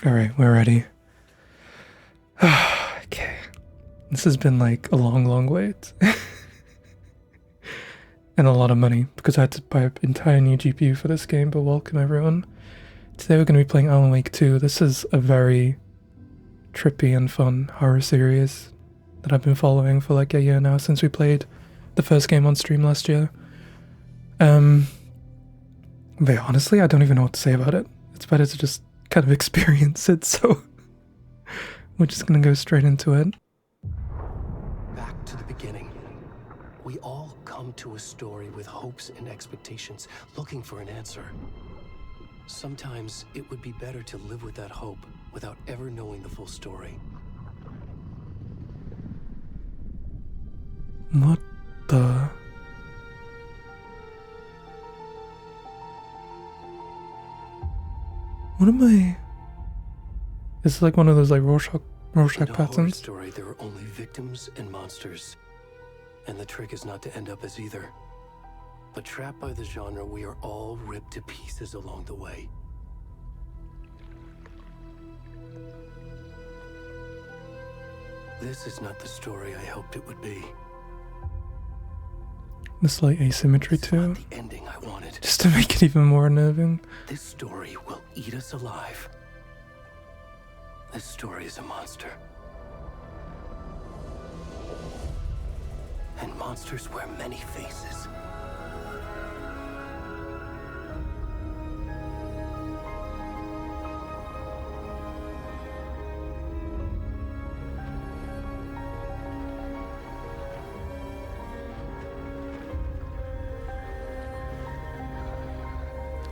Alright, we're ready. Okay. This has been like a long wait. And a lot of money, because I had to buy an entire new GPU for this game, but welcome everyone. Today we're going to be playing Alan Wake 2. This is a very trippy and fun horror series that I've been following for like a year now, since we played the first game on stream last year. But honestly, I don't even know what to say about it. It's better to just kind of experience it, so we're just going to go straight into it. Back to the beginning. We all come to a story with hopes and expectations, looking for an answer. Sometimes it would be better to live with that hope without ever knowing the full story. What the... What am I... Is it like one of those like Rorschach In a horror patterns? story, there are only victims and monsters. And the trick is not to end up as either. But trapped by the genre, we are all ripped to pieces along the way. This is not the story I hoped it would be. This like asymmetry It's too, not the ending I wanted. just to make it even more unnerving. This story will eat us alive. This story is a monster. And monsters wear many faces.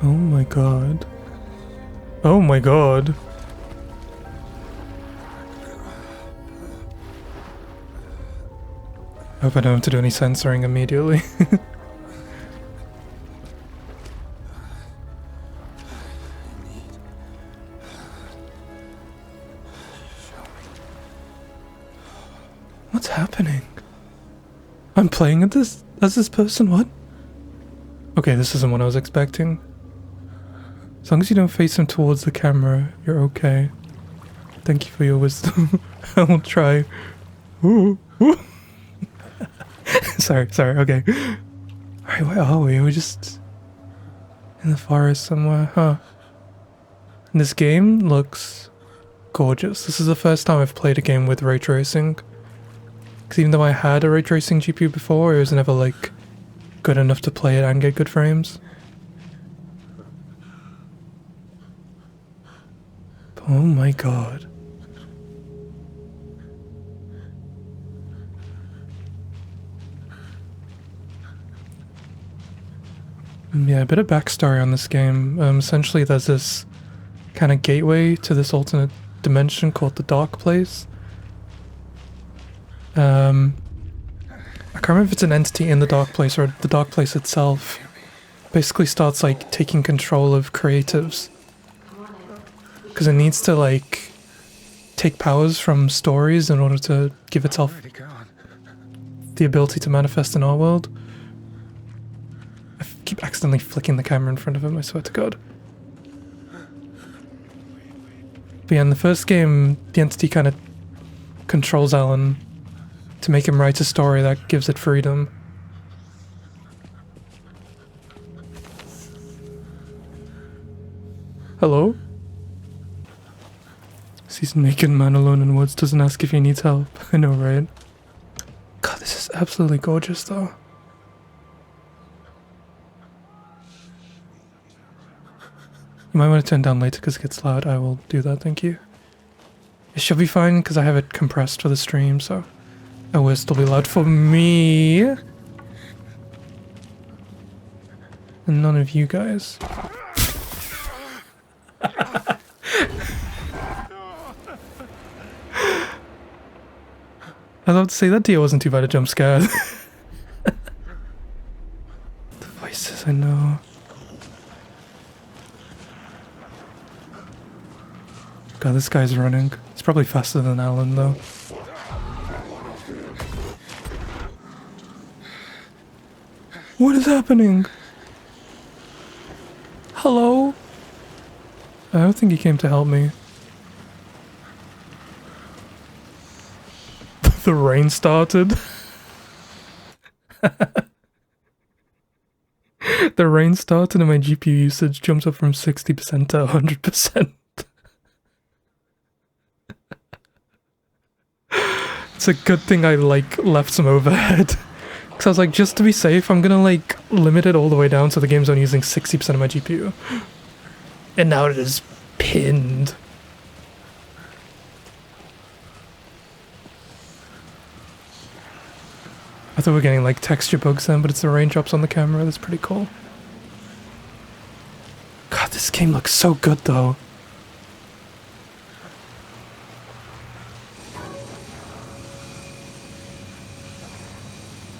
Oh my god. Oh my god. I hope I don't have to do any censoring immediately. What's happening? I'm playing as this person, what? Okay, this isn't what I was expecting. As long as you don't face him towards the camera, you're okay. Thank you for your wisdom. I will try. Ooh, ooh. sorry, okay. Alright, where are we? We're just in the forest somewhere, huh? And this game looks gorgeous. This is the first time I've played a game with ray tracing. Because even though I had a ray tracing GPU before, it was never like good enough to play it and get good frames. Oh my god. Yeah, a bit of backstory on this game. Essentially there's this kind of gateway to this alternate dimension called the Dark Place. I can't remember if it's an entity in the Dark Place or the Dark Place itself. Basically starts like taking control of creatives. Because it needs to like take powers from stories in order to give itself the ability to manifest in our world. I keep accidentally flicking the camera in front of him, I swear to god. But yeah, in the first game, the entity kind of controls Alan to make him write a story that gives it freedom. Hello? Sees a naked man alone in woods, doesn't ask if he needs help. I know, right? God, this is absolutely gorgeous, though. You might want to turn down later because it gets loud. I will do that, thank you. It should be fine because I have it compressed for the stream, so it will still be loud for me. And none of you guys. I'd love to say that deer wasn't too bad a jump scare. The voices, I know. God, this guy's running. He's probably faster than Alan, though. What is happening? Hello? I don't think he came to help me. The rain started. The rain started and my GPU usage jumped up from 60% to 100%. It's a good thing I like left some overhead. Cause I was like, just to be safe, I'm gonna like limit it all the way down so the game's only using 60% of my GPU. And now it is pinned. I thought we were getting like texture bugs then, but it's the raindrops on the camera. That's pretty cool. God, this game looks so good though.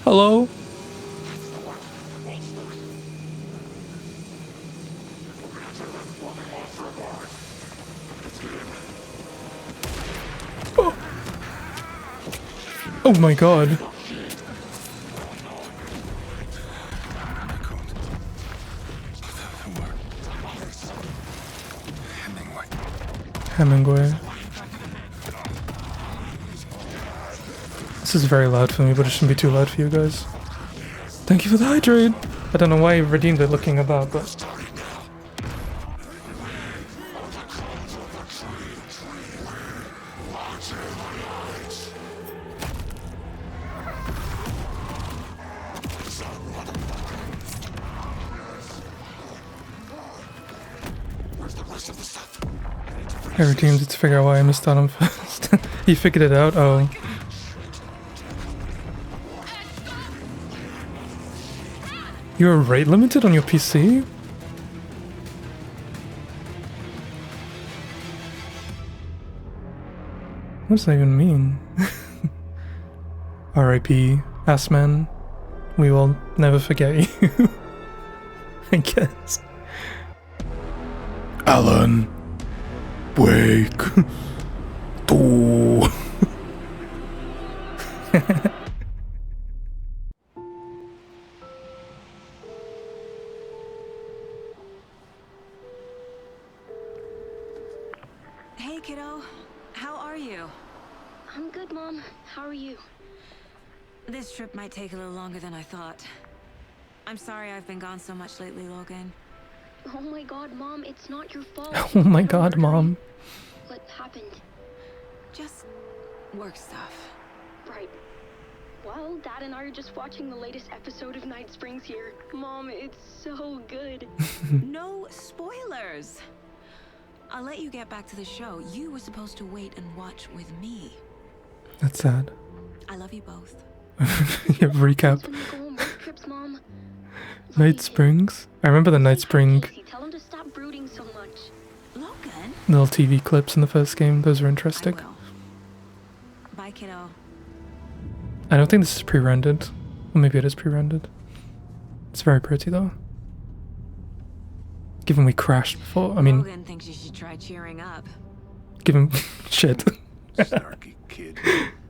Hello? Oh, oh my god. Hemingway. This is very loud for me, but it shouldn't be too loud for you guys. Thank you for the hydrate! I don't know why I redeemed it looking about, but... I redeemed it to figure out why I missed out on first. He figured it out? Oh. You're rate limited on your PC? What does that even mean? R.I.P. Assman. We will never forget you. I guess. Alan. Wake. Do. Hey, kiddo. How are you? I'm good, Mom. How are you? This trip might take a little longer than I thought. I'm sorry I've been gone so much lately, Logan. Oh my god, Mom, it's not your fault. Oh my god, Mom. What happened? Just work stuff. Right. Well, Dad and I are just watching the latest episode of Night Springs here. Mom, it's so good. No spoilers! I'll let you get back to the show. You were supposed to wait and watch with me. That's sad. I love you both. Yeah, recap. When we go on road trips, Mom. Night Springs. I remember the Night Spring Tell him to stop brooding so much. Logan? little TV clips in the first game. Those are interesting. I will. Bye, kiddo. I don't think this is pre-rendered. Or maybe it is pre-rendered. It's very pretty though. Given we crashed before, I mean... Logan thinks you should try cheering up. Given... shit. Snarky kid.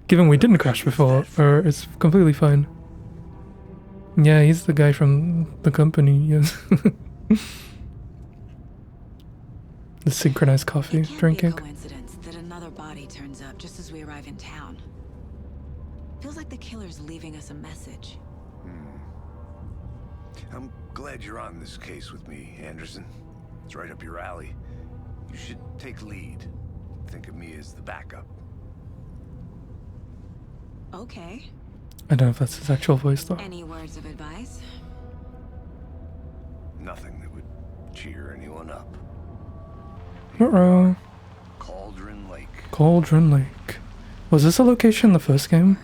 Given we didn't crash before, or it's completely fine. Yeah, he's the guy from the company, yes. The synchronized coffee It can't drinking. be a coincidence that another body turns up just as we arrive in town. Feels like the killer's leaving us a message. I'm glad you're on this case with me, Anderson. It's right up your alley. You should take lead. Think of me as the backup. Okay. I don't know if that's his actual voice though. Any words of advice? Nothing that would cheer anyone up. Uh-oh. Cauldron Lake. Cauldron Lake. Was this a location in the first game?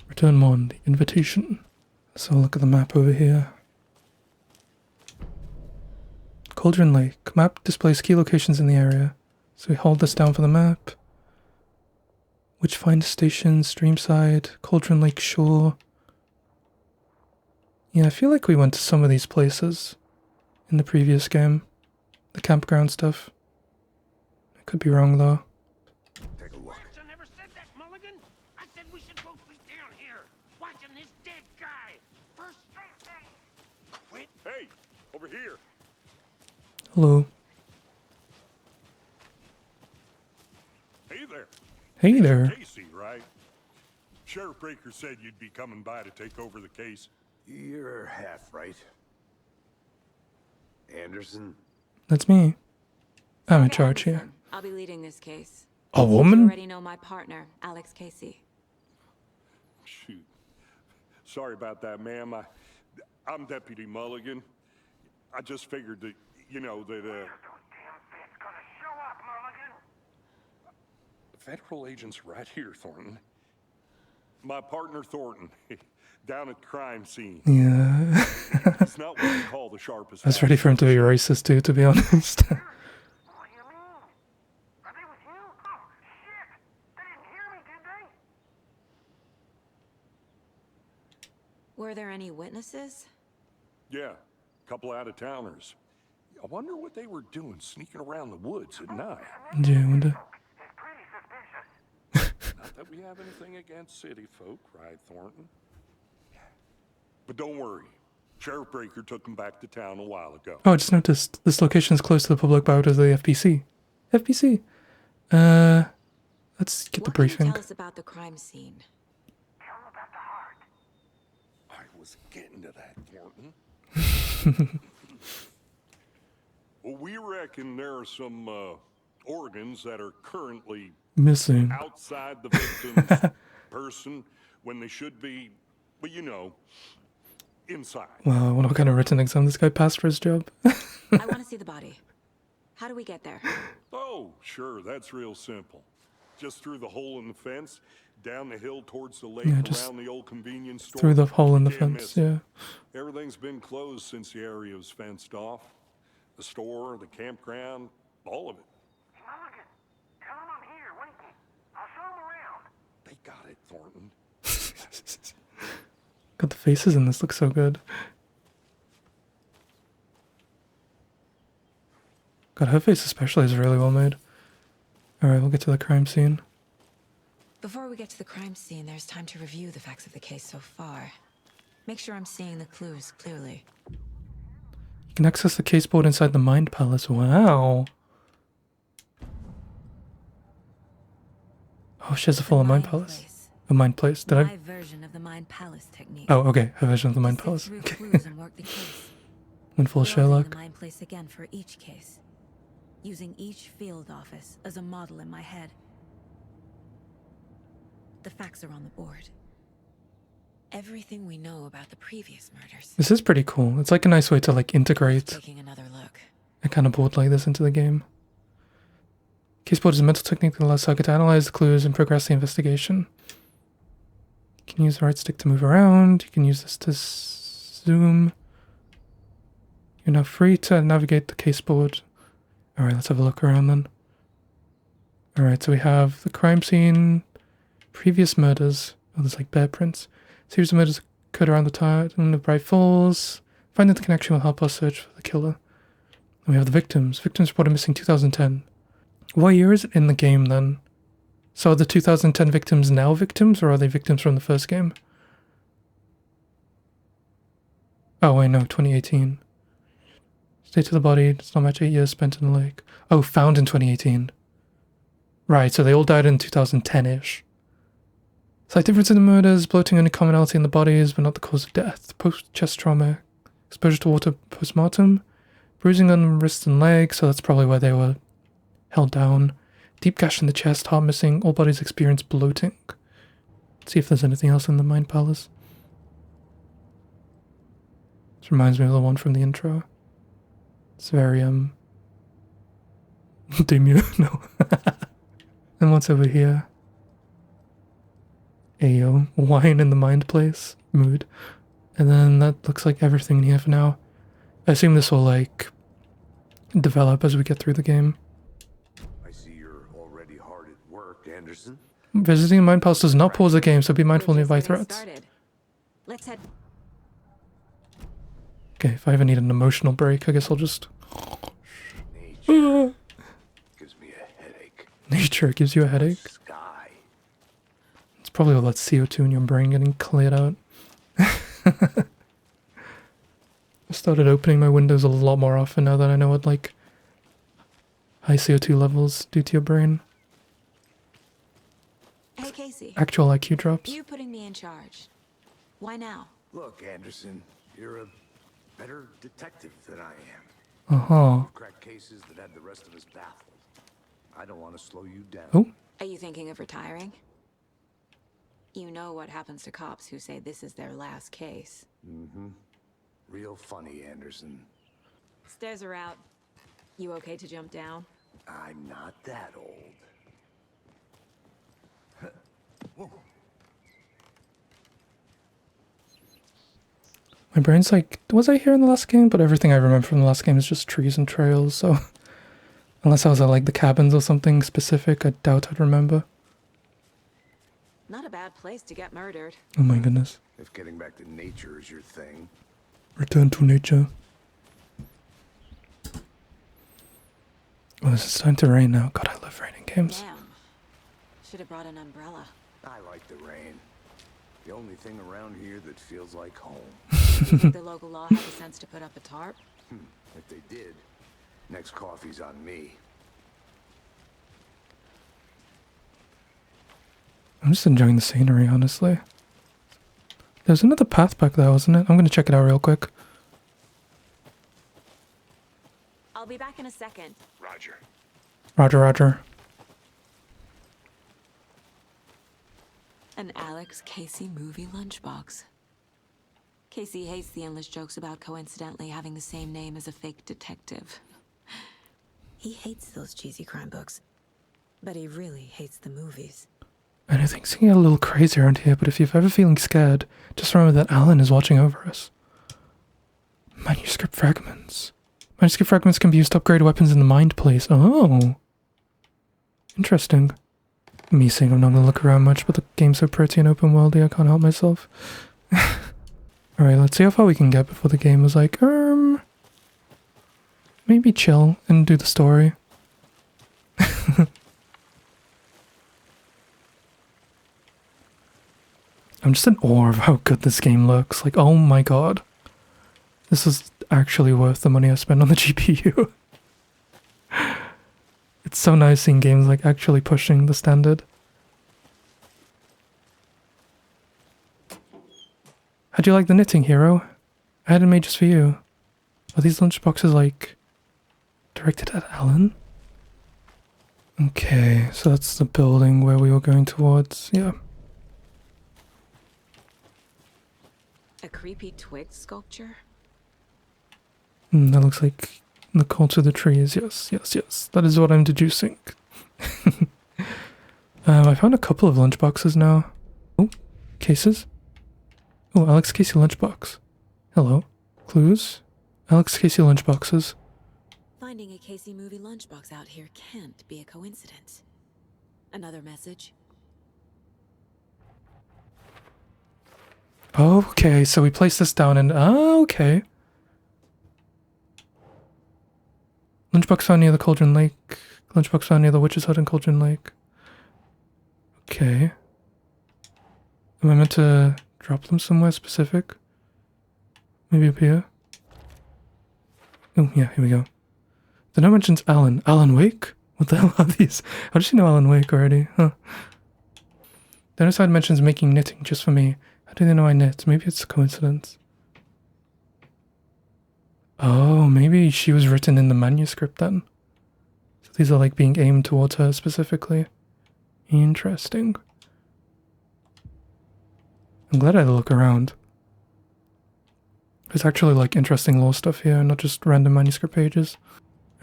Return 1, the invitation. So look at the map over here. Cauldron Lake. Map displays key locations in the area. So we hold this down for the map. Witchfinder Station, Streamside, Cauldron Lake Shore. Yeah, I feel like we went to some of these places in the previous game. The campground stuff. I could be wrong though. Take a look. I never said that, Mulligan. I said we should both be down here, watching this dead guy. First. Wait. Hey, over here. Hello. Hey there. Hey there. Casey, right? Sheriff Breaker said you'd be coming by to take over the case. You're half right. Anderson? That's me. I'm in charge here. Anderson. I'll be leading this case. A You woman? already know my partner, Alex Casey. Shoot. Sorry about that, ma'am. I'm Deputy Mulligan. I just figured that, you know, that, Federal agents right here, Thornton. My partner, Thornton, down at crime scene. Yeah. He's not what you call the sharpest. I was ready for him to be racist too, to be honest. What do you mean? Are they with you? Oh, shit! They didn't hear me, did they? Were there any witnesses? Yeah, a couple out-of-towners. I wonder what they were doing sneaking around the woods at night. Yeah, I wonder. Not that we have anything against city folk, right, Thornton? But don't worry. Sheriff Breaker took them back to town a while ago. Oh, I just noticed this location is close to the public boat of the FPC. FPC. Let's get the What can you briefing. tell us about the crime scene? Tell them about the heart. I was getting to that, Thornton. Well, we reckon there are some organs that are currently Missing. outside the victim's person when they should be, well, you know, inside. Wow, I wonder what kind of written exam this guy passed for his job. I want to see the body. How do we get there? Oh, sure, that's real simple. Just through the hole in the fence, down the hill towards the lake, Yeah, just around the old convenience store. Through the hole in the Can't fence, miss it. yeah. Everything's been closed since the area was fenced off. The store, the campground, all of it. Mulligan, tell them I'm here waiting. I'll show them around. They got it, Thornton. God, the faces in this look so good. God, her face especially is really well made. Alright, we'll get to the crime scene. Before we get to the crime scene, there's time to review the facts of the case so far. Make sure I'm seeing the clues clearly. You can access the caseboard inside the Mind Palace. Wow. Oh, she has a full Mind Palace. A Mind Place. Did My I? version of the Mind Palace technique. Oh, okay. Her version of the Mind Sift Palace. through Okay. clues and work the case. In full Building Sherlock. the Mind Place again for each case, using each field office as a model in my head. The facts are on the board. Everything we know about the previous murders. This is pretty cool. It's like a nice way to like integrate Taking another look. a kind of board like this into the game. Caseboard is a mental technique that allows Saga to analyze the clues and progress the investigation. You can use the right stick to move around. You can use this to zoom. You're now free to navigate the caseboard. Alright, let's have a look around then. Alright, so we have the crime scene, previous murders. Oh, there's like bear prints. Series of murders occurred around the time of Bright Falls. Finding the connection will help us search for the killer. And we have the victims. Victims reported missing 2010. What year is it in the game then? So are the 2010 victims now victims, or are they victims from the first game? Oh, wait, no, 2018. State of the body does not match 8 years spent in the lake. Oh, found in 2018. Right, so they all died in 2010-ish. Slight difference in the murders, bloating only commonality in the bodies, but not the cause of death. Post-chest trauma, exposure to water postmortem, bruising on wrists and legs, so that's probably where they were held down. Deep gash in the chest, heart missing, all bodies experience bloating. Let's see if there's anything else in the Mind Palace. This reminds me of the one from the intro. It's very, demure, no. And what's over here? Ayo, wine in the Mind Place mood. And then that looks like everything in here for now. I assume this will, like, develop as we get through the game. I see you're already hard at work, Anderson. Visiting the Mind Palace does not pause the game, so be mindful of We're just nearby getting threats. started. Let's head. Okay, if I ever need an emotional break, I guess I'll just... Nature gives me a headache. Nature gives you a headache. Sky. It's probably all that CO2 in your brain getting cleared out. I started opening my windows a lot more often now that I know what, like, high CO2 levels do to your brain. Hey, Casey. actual IQ drops. You putting me in charge. Why now? Look, Anderson, you're a better detective than I am. Uh-huh. You've cracked cases that had the rest of us baffled. I don't want to slow you down. Oh, Are you thinking of retiring? You know what happens to cops who say this is their last case. Mm-hmm. Real funny, Anderson. Stairs are out. You okay to jump down? I'm not that old. Whoa. my brain's like, was I here in the last game? But everything I remember from the last game is just trees and trails, so... Unless I was at like the cabins or something specific, I doubt I'd remember. Not a bad place to get murdered. Oh my goodness. If getting back to nature is your thing. Return to nature. Oh, this is starting to rain now. God, I love raining games. Damn. Should have brought an umbrella. I like the rain. The only thing around here that feels like home. You think the local law had the sense to put up a tarp? If they did, next coffee's on me. I'm just enjoying the scenery, honestly. There's another path back there, wasn't it? I'm gonna check it out real quick. I'll be back in a second. Roger. Roger, roger. An Alex Casey movie lunchbox. Casey hates the endless jokes about coincidentally having the same name as a fake detective. He hates those cheesy crime books, but he really hates the movies. And I think it's getting a little crazy around here, but if you're ever feeling scared, just remember that Alan is watching over us. Manuscript fragments. Manuscript fragments can be used to upgrade weapons in the mind place. Oh. Interesting. Me saying I'm not going to look around much, but the game's so pretty and open worldy, I can't help myself. Alright, let's see how far we can get before the game is like, maybe chill and do the story. I'm just in awe of how good this game looks. Like, oh my god. This is actually worth the money I spent on the GPU. It's so nice seeing games like actually pushing the standard. How'd you like the knitting, hero? I had it made just for you. Are these lunchboxes like directed at Alan? Okay, so that's the building where we were going towards. Yeah. A creepy twig sculpture? That looks like the culture of the trees. Yes, yes, yes. That is what I'm deducing. I found a couple of lunchboxes now. Oh, cases. Oh, Alex Casey lunchbox. Hello. Clues. Alex Casey lunchboxes. Finding a Casey movie lunchbox out here can't be a coincidence. Another message? Okay, so we place this down and... Oh, okay. Lunchbox found near the Cauldron Lake. Lunchbox found near the Witch's Hut in Cauldron Lake. Okay. Am I meant to drop them somewhere specific? Maybe up here? Oh, yeah, here we go. The note mentions Alan. Alan Wake? What the hell are these? How does she know Alan Wake already? Huh. The other side mentions making knitting just for me. How do they know I knit? Maybe it's a coincidence. Oh, maybe she was written in the manuscript then. So these are like being aimed towards her specifically. Interesting. I'm glad I had a look around. There's actually like interesting lore stuff here, not just random manuscript pages.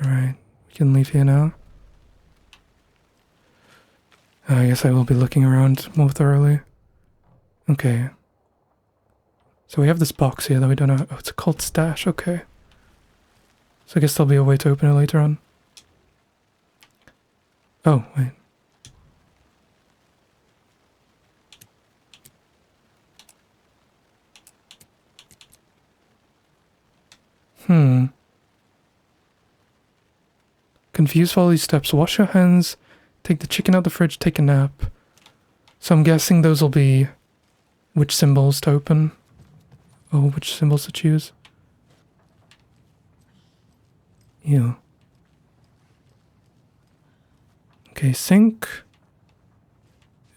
Alright, we can leave here now. I guess I will be looking around more thoroughly. Okay. So we have this box here that we don't know. Oh, it's a cult stash, okay. So I guess there'll be a way to open it later on. Oh, wait. Confused, follow these steps. Wash your hands. Take the chicken out the fridge. Take a nap. So I'm guessing those will be which symbols to open. Or which symbols to choose. Ew. Okay, sink.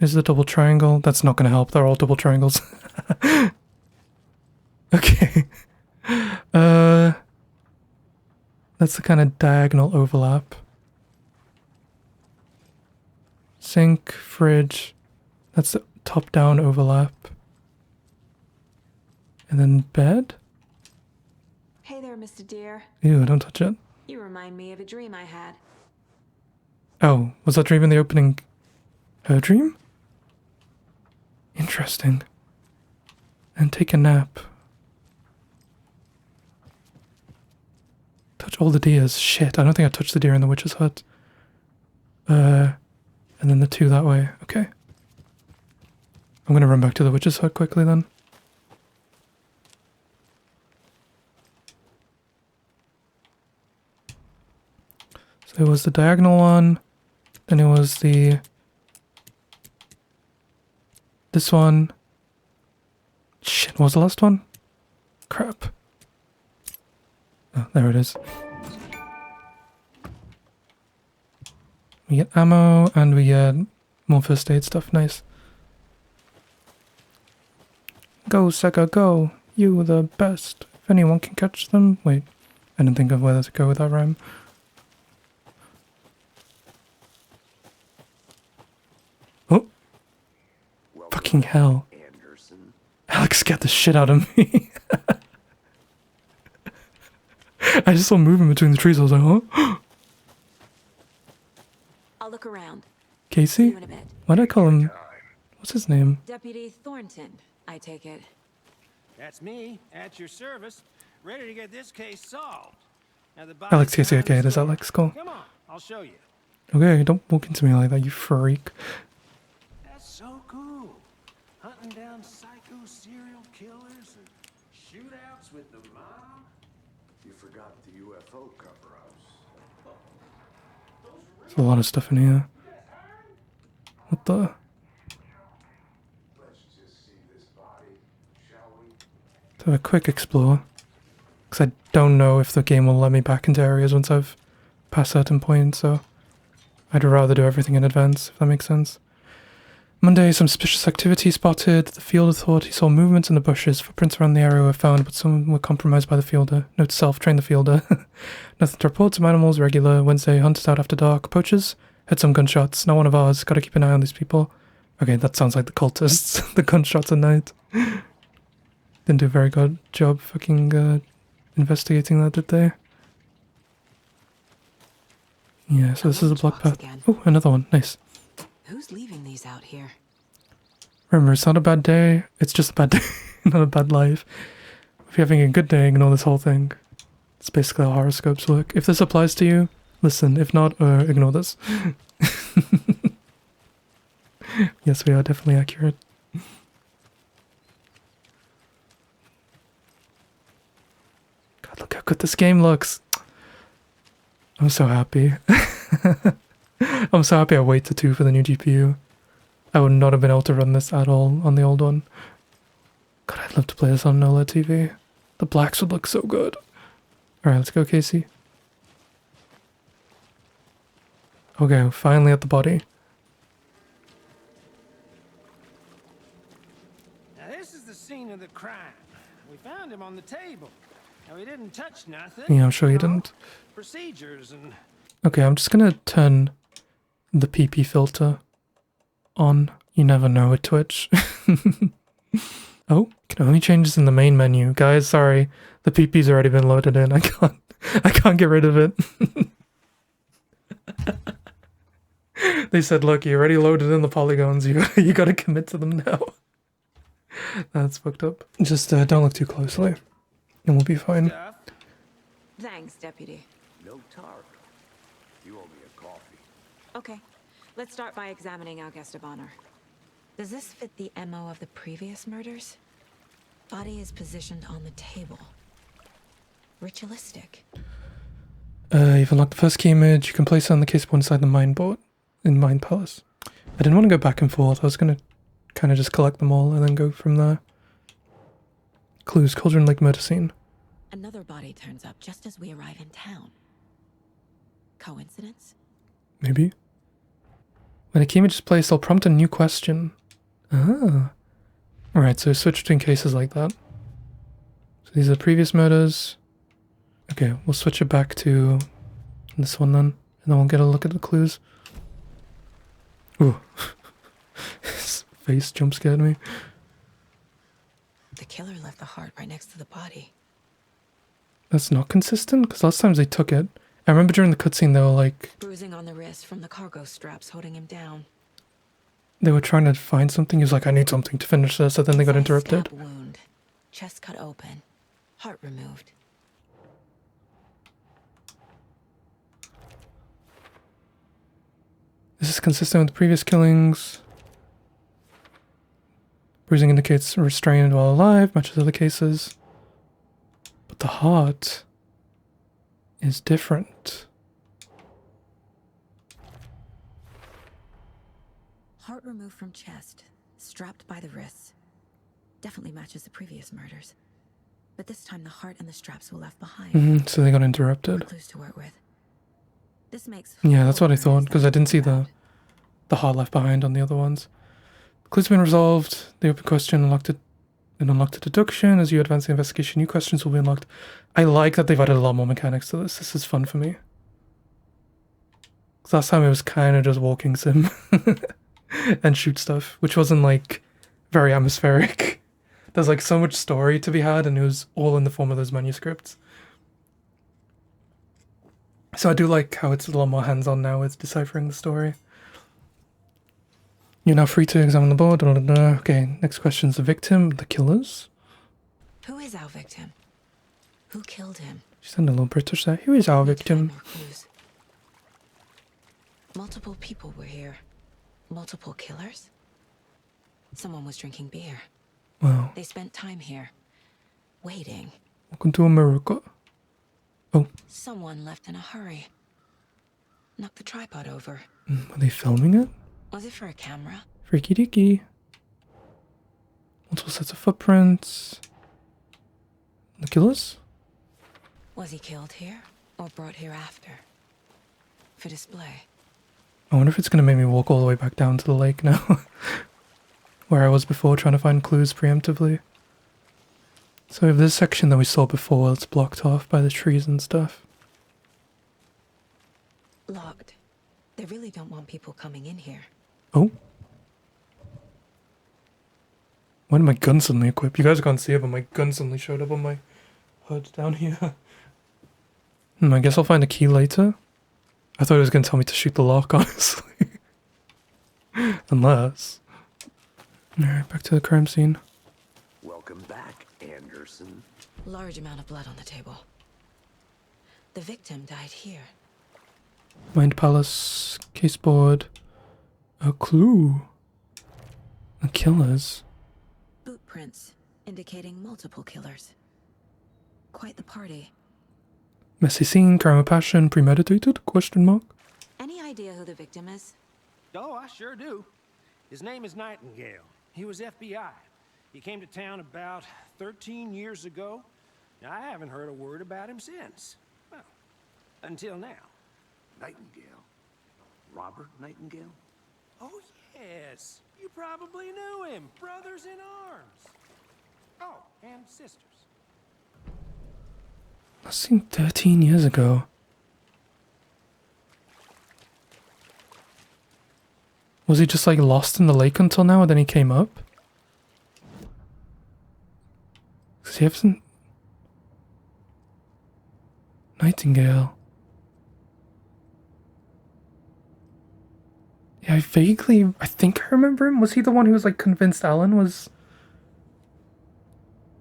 Is the double triangle? That's not going to help. They're all double triangles. Okay. That's the kind of diagonal overlap. Sink, fridge. That's the top-down overlap. And then bed? Hey there, Mr. Deer. Ew, don't touch it. You remind me of a dream I had. Oh, was that dream in the opening her dream? Interesting. And take a nap. Touch all the deers. Shit, I don't think I touched the deer in the witch's hut. And then the two that way. Okay. I'm gonna run back to the witch's hut quickly then. So it was the diagonal one. Then it was the... this one. Shit, what was the last one? Crap. Oh, there it is. We get ammo and we get more first aid stuff. Nice. Go, Saga, go. You the best. If anyone can catch them. Wait, I didn't think of whether to go with that rhyme. Oh. Fucking hell. Anderson. Alex scared the shit out of me. I just saw movement between the trees. I was like, huh? I'll look around. See Casey? you in a bit. Why'd I call him? What's his name? Deputy Thornton, I take it. That's me, at your service, ready to get this case solved. Now the Alex body's Casey, behind the okay, it is store. Alex, cool. Come on, I'll show you. Okay, don't walk into me like that, you freak. That's so cool. Hunting down psycho serial killers and shootouts with the mob. You forgot the UFO cover-ups. There's a lot of stuff in here. What the? Let's just see this body, shall we? To have a quick explore. Because I don't know if the game will let me back into areas once I've passed certain points, so I'd rather do everything in advance, if that makes sense. Monday, some suspicious activity spotted. The fielder thought he saw movements in the bushes. Footprints around the area were found, but some were compromised by the fielder. Note to self, train the fielder. Nothing to report. Some animals, regular. Wednesday, hunted out after dark. Poachers? Heard some gunshots. Not one of ours. Gotta keep an eye on these people. Okay, that sounds like the cultists. The gunshots at night. Didn't do a very good job fucking investigating that, did they? Yeah, so this is a block path. Again. Oh, another one. Nice. Who's leaving these out here? Remember, it's not a bad day, it's just a bad day, not a bad life. If you're having a good day, ignore this whole thing. It's basically how horoscopes work. If this applies to you, listen. If not, ignore this. Yes, we are definitely accurate. God, look how good this game looks. I'm so happy. I'm so happy I waited 2 for the new GPU. I would not have been able to run this at all on the old one. God, I'd love to play this on an OLED TV. The blacks would look so good. Alright, let's go, Casey. Okay, finally at the body. Now this is the scene of the crime. We found him on the table. Now he didn't touch nothing. Yeah, I'm sure you know, didn't. Procedures and Okay, I'm just gonna turn the PP filter on. You never know with Twitch. Oh, can only change this in the main menu. Guys, sorry. The PP's already been loaded in. I can't get rid of it. They said, look, you already loaded in the polygons. You gotta commit to them now. That's fucked up. Just don't look too closely. And we'll be fine. stuff. Thanks, Deputy. No tarp. You owe me a coffee. Okay, let's start by examining our guest of honor. Does this fit the MO of the previous murders? Body is positioned on the table. Ritualistic. You've unlocked the first key image. You can place it on the case board inside the mine board in Mine Palace. I didn't want to go back and forth. I was going to kind of just collect them all and then go from there. Clues, Cauldron Lake murder scene. Another body turns up just as we arrive in town. Coincidence? Maybe. When a key image is placed, I'll prompt a new question. Ah. Alright, so switch between cases like that. So these are the previous murders. Okay, we'll switch it back to this one then. And then we'll get a look at the clues. Ooh. His face jump scared me. The killer left the heart right next to the body. That's not consistent, because last times they took it. I remember during the cutscene they were like... Bruising on the wrist from the cargo straps holding him down. They were trying to find something. He was like, I need something to finish this, and then they got interrupted. Stab wound. Chest cut open. Heart removed. This is consistent with the previous killings. Bruising indicates restrained while alive, matches other cases. But the heart is different. Heart removed from chest, strapped by the wrists. Definitely matches the previous murders. But this time the heart and the straps were left behind. So they got interrupted. Clues to work with. This makes Yeah, that's what I thought, because I didn't see the heart left behind on the other ones. Clues have been resolved. The open question unlocked a deduction. As you advance the investigation, new questions will be unlocked. I like that they've added a lot more mechanics to this. This is fun for me. 'Cause last time it was kind of just walking sim and shoot stuff, which wasn't like very atmospheric. There's like so much story to be had, and it was all in the form of those manuscripts. So I do like how it's a lot more hands-on now with deciphering the story. You're now free to examine the board. Okay, next question is the victim, the killers. Who is our victim? Who killed him? She sounded a little British there. Who is our victim? Multiple people were here. Multiple killers? Someone was drinking beer. Wow. They spent time here, waiting. Welcome to America. Oh. Someone left in a hurry. Knocked the tripod over. Were they filming it? Was it for a camera? Freaky deaky. Multiple sets of footprints. The killers? Was he killed here or brought here after? For display. I wonder if it's going to make me walk all the way back down to the lake now. Where I was before, trying to find clues preemptively. So we have this section that we saw before that's blocked off by the trees and stuff. Locked. They really don't want people coming in here. Oh. Why did my gun suddenly equip? You guys can't see it, but my gun suddenly showed up on my HUD down here. I guess I'll find a key later. I thought it was going to tell me to shoot the lock, honestly. Unless... Alright, back to the crime scene. Welcome back, Anderson. Large amount of blood on the table. The victim died here. Mind Palace, caseboard, a clue. The killers. Boot prints indicating multiple killers. Quite the party. Messy scene, crime of passion, premeditated, question mark. Any idea who the victim is? Oh, I sure do. His name is Nightingale. He was FBI. He came to town about 13 years ago. Now, I haven't heard a word about him since. Well, until now. Nightingale? Robert Nightingale? Oh, yes. You probably knew him. Brothers in arms. Oh, and sisters. I seen 13 years ago. Was he just like lost in the lake until now and then he came up? Because he hasn't... Nightingale. Yeah, I think I remember him. Was he the one who was like convinced Alan was...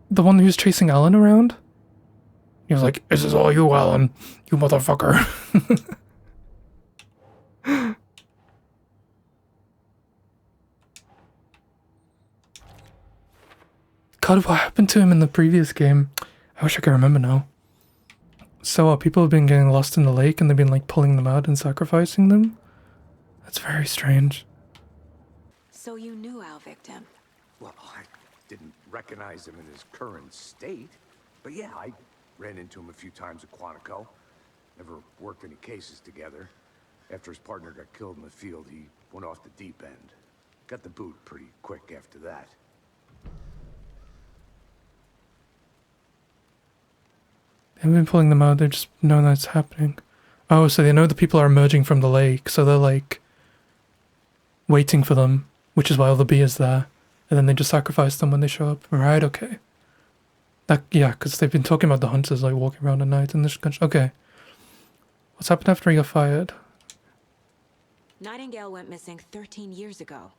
the one who was chasing Alan around? He was like, this is all you, Alan. You motherfucker. God, what happened to him in the previous game? I wish I could remember now. So people have been getting lost in the lake and they've been like pulling them out and sacrificing them? That's very strange. So you knew our victim? Well, I didn't recognize him in his current state. But yeah, I ran into him a few times at Quantico. Never worked any cases together. After his partner got killed in the field, he went off the deep end. Got the boot pretty quick after that. They haven't been pulling them out, they just know that's happening. Oh, so they know the people are emerging from the lake, so they're like waiting for them, which is why all the beer's there. And then they just sacrifice them when they show up. Right, okay. That, yeah, because they've been talking about the hunters like walking around at night and this country. Okay. What's happened after he got fired? Nightingale went missing 13 years ago.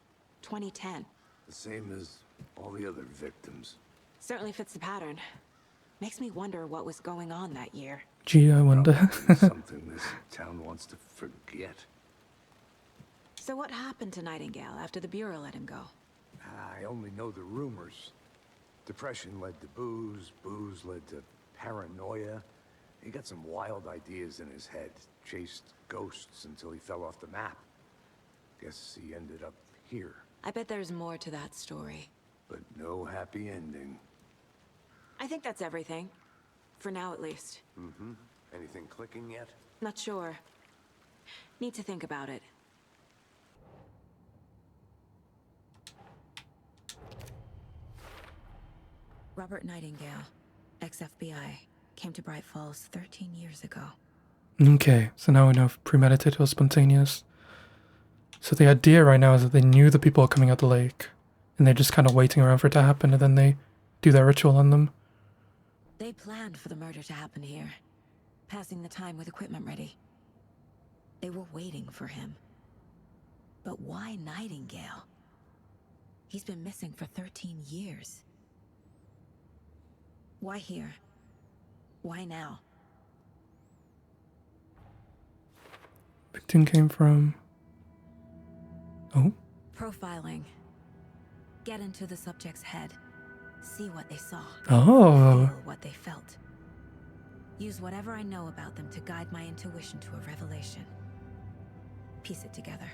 2010. The same as all the other victims. Certainly fits the pattern. Makes me wonder what was going on that year. Gee, I wonder. Probably something this town wants to forget. So what happened to Nightingale after the Bureau let him go? I only know the rumors. Depression led to booze, booze led to paranoia. He got some wild ideas in his head, chased ghosts until he fell off the map. Guess he ended up here. I bet there's more to that story. But no happy ending. I think that's everything. For now, at least. Mm-hmm. Anything clicking yet? Not sure. Need to think about it. Robert Nightingale, ex-FBI, came to Bright Falls 13 years ago. Okay, so now we know if premeditated or spontaneous. So the idea right now is that they knew the people are coming out the lake, and they're just kind of waiting around for it to happen, and then they do their ritual on them. They planned for the murder to happen here, passing the time with equipment ready. They were waiting for him. But why Nightingale? He's been missing for 13 years. Why here? Why now? Victim came from... Oh? Profiling. Get into the subject's head. See what they saw. Oh. Feel what they felt. Use whatever I know about them to guide my intuition to a revelation. Piece it together.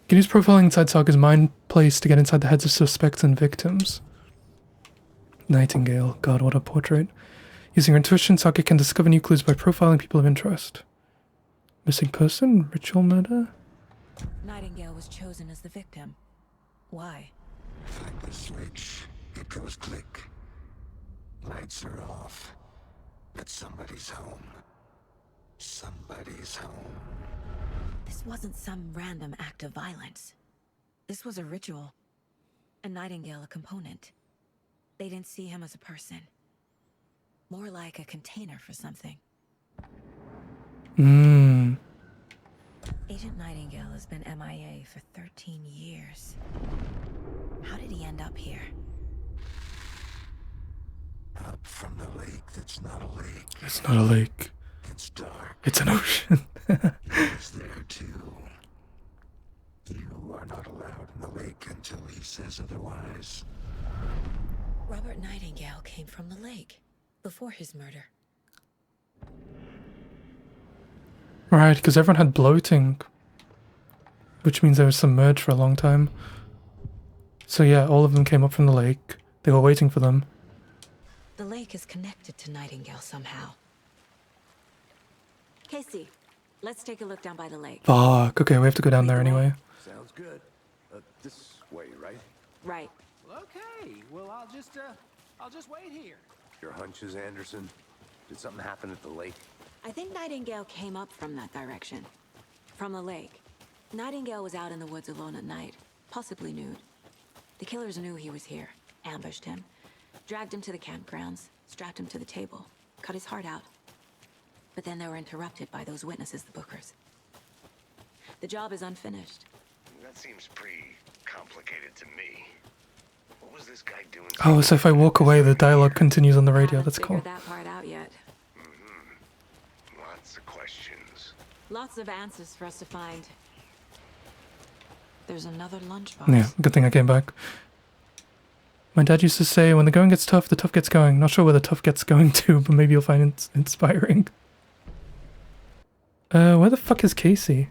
Can use profiling inside Saga's mind place to get inside the heads of suspects and victims. Nightingale. God, what a portrait. Using her intuition, Saga can discover new clues by profiling people of interest. Missing person? Ritual murder? Nightingale was chosen as the victim. Why? Flick the switch, it goes click. Lights are off. But somebody's home. Somebody's home. This wasn't some random act of violence. This was a ritual. And Nightingale a component. They didn't see him as a person. More like a container for something. Agent Nightingale has been MIA for 13 years. How did he end up here? Up from the lake that's not a lake. It's not a lake. It's dark. It's an ocean. He's there too. You are not allowed in the lake until he says otherwise. Robert Nightingale came from the lake before his murder. Right, because everyone had bloating. Which means they were submerged for a long time. So yeah, all of them came up from the lake. They were waiting for them. The lake is connected to Nightingale somehow. Casey, let's take a look down by the lake. Fuck, okay, we have to go down there anyway. Sounds good. This way, right? Right. Okay, well, I'll just wait here. Your hunches, Anderson? Did something happen at the lake? I think Nightingale came up from that direction. From the lake. Nightingale was out in the woods alone at night, possibly nude. The killers knew he was here, ambushed him, dragged him to the campgrounds, strapped him to the table, cut his heart out. But then they were interrupted by those witnesses, the Bookers. The job is unfinished. That seems pretty complicated to me. What was this guy doing? Oh, so if I walk away, the dialogue continues on the radio. Haven't That's cool. figured that part out yet. Lots of questions. Lots of answers for us to find. There's another lunchbox. Yeah, good thing I came back. My dad used to say, when the going gets tough, the tough gets going. Not sure where the tough gets going to, but maybe you'll find it inspiring. Where the fuck is Casey?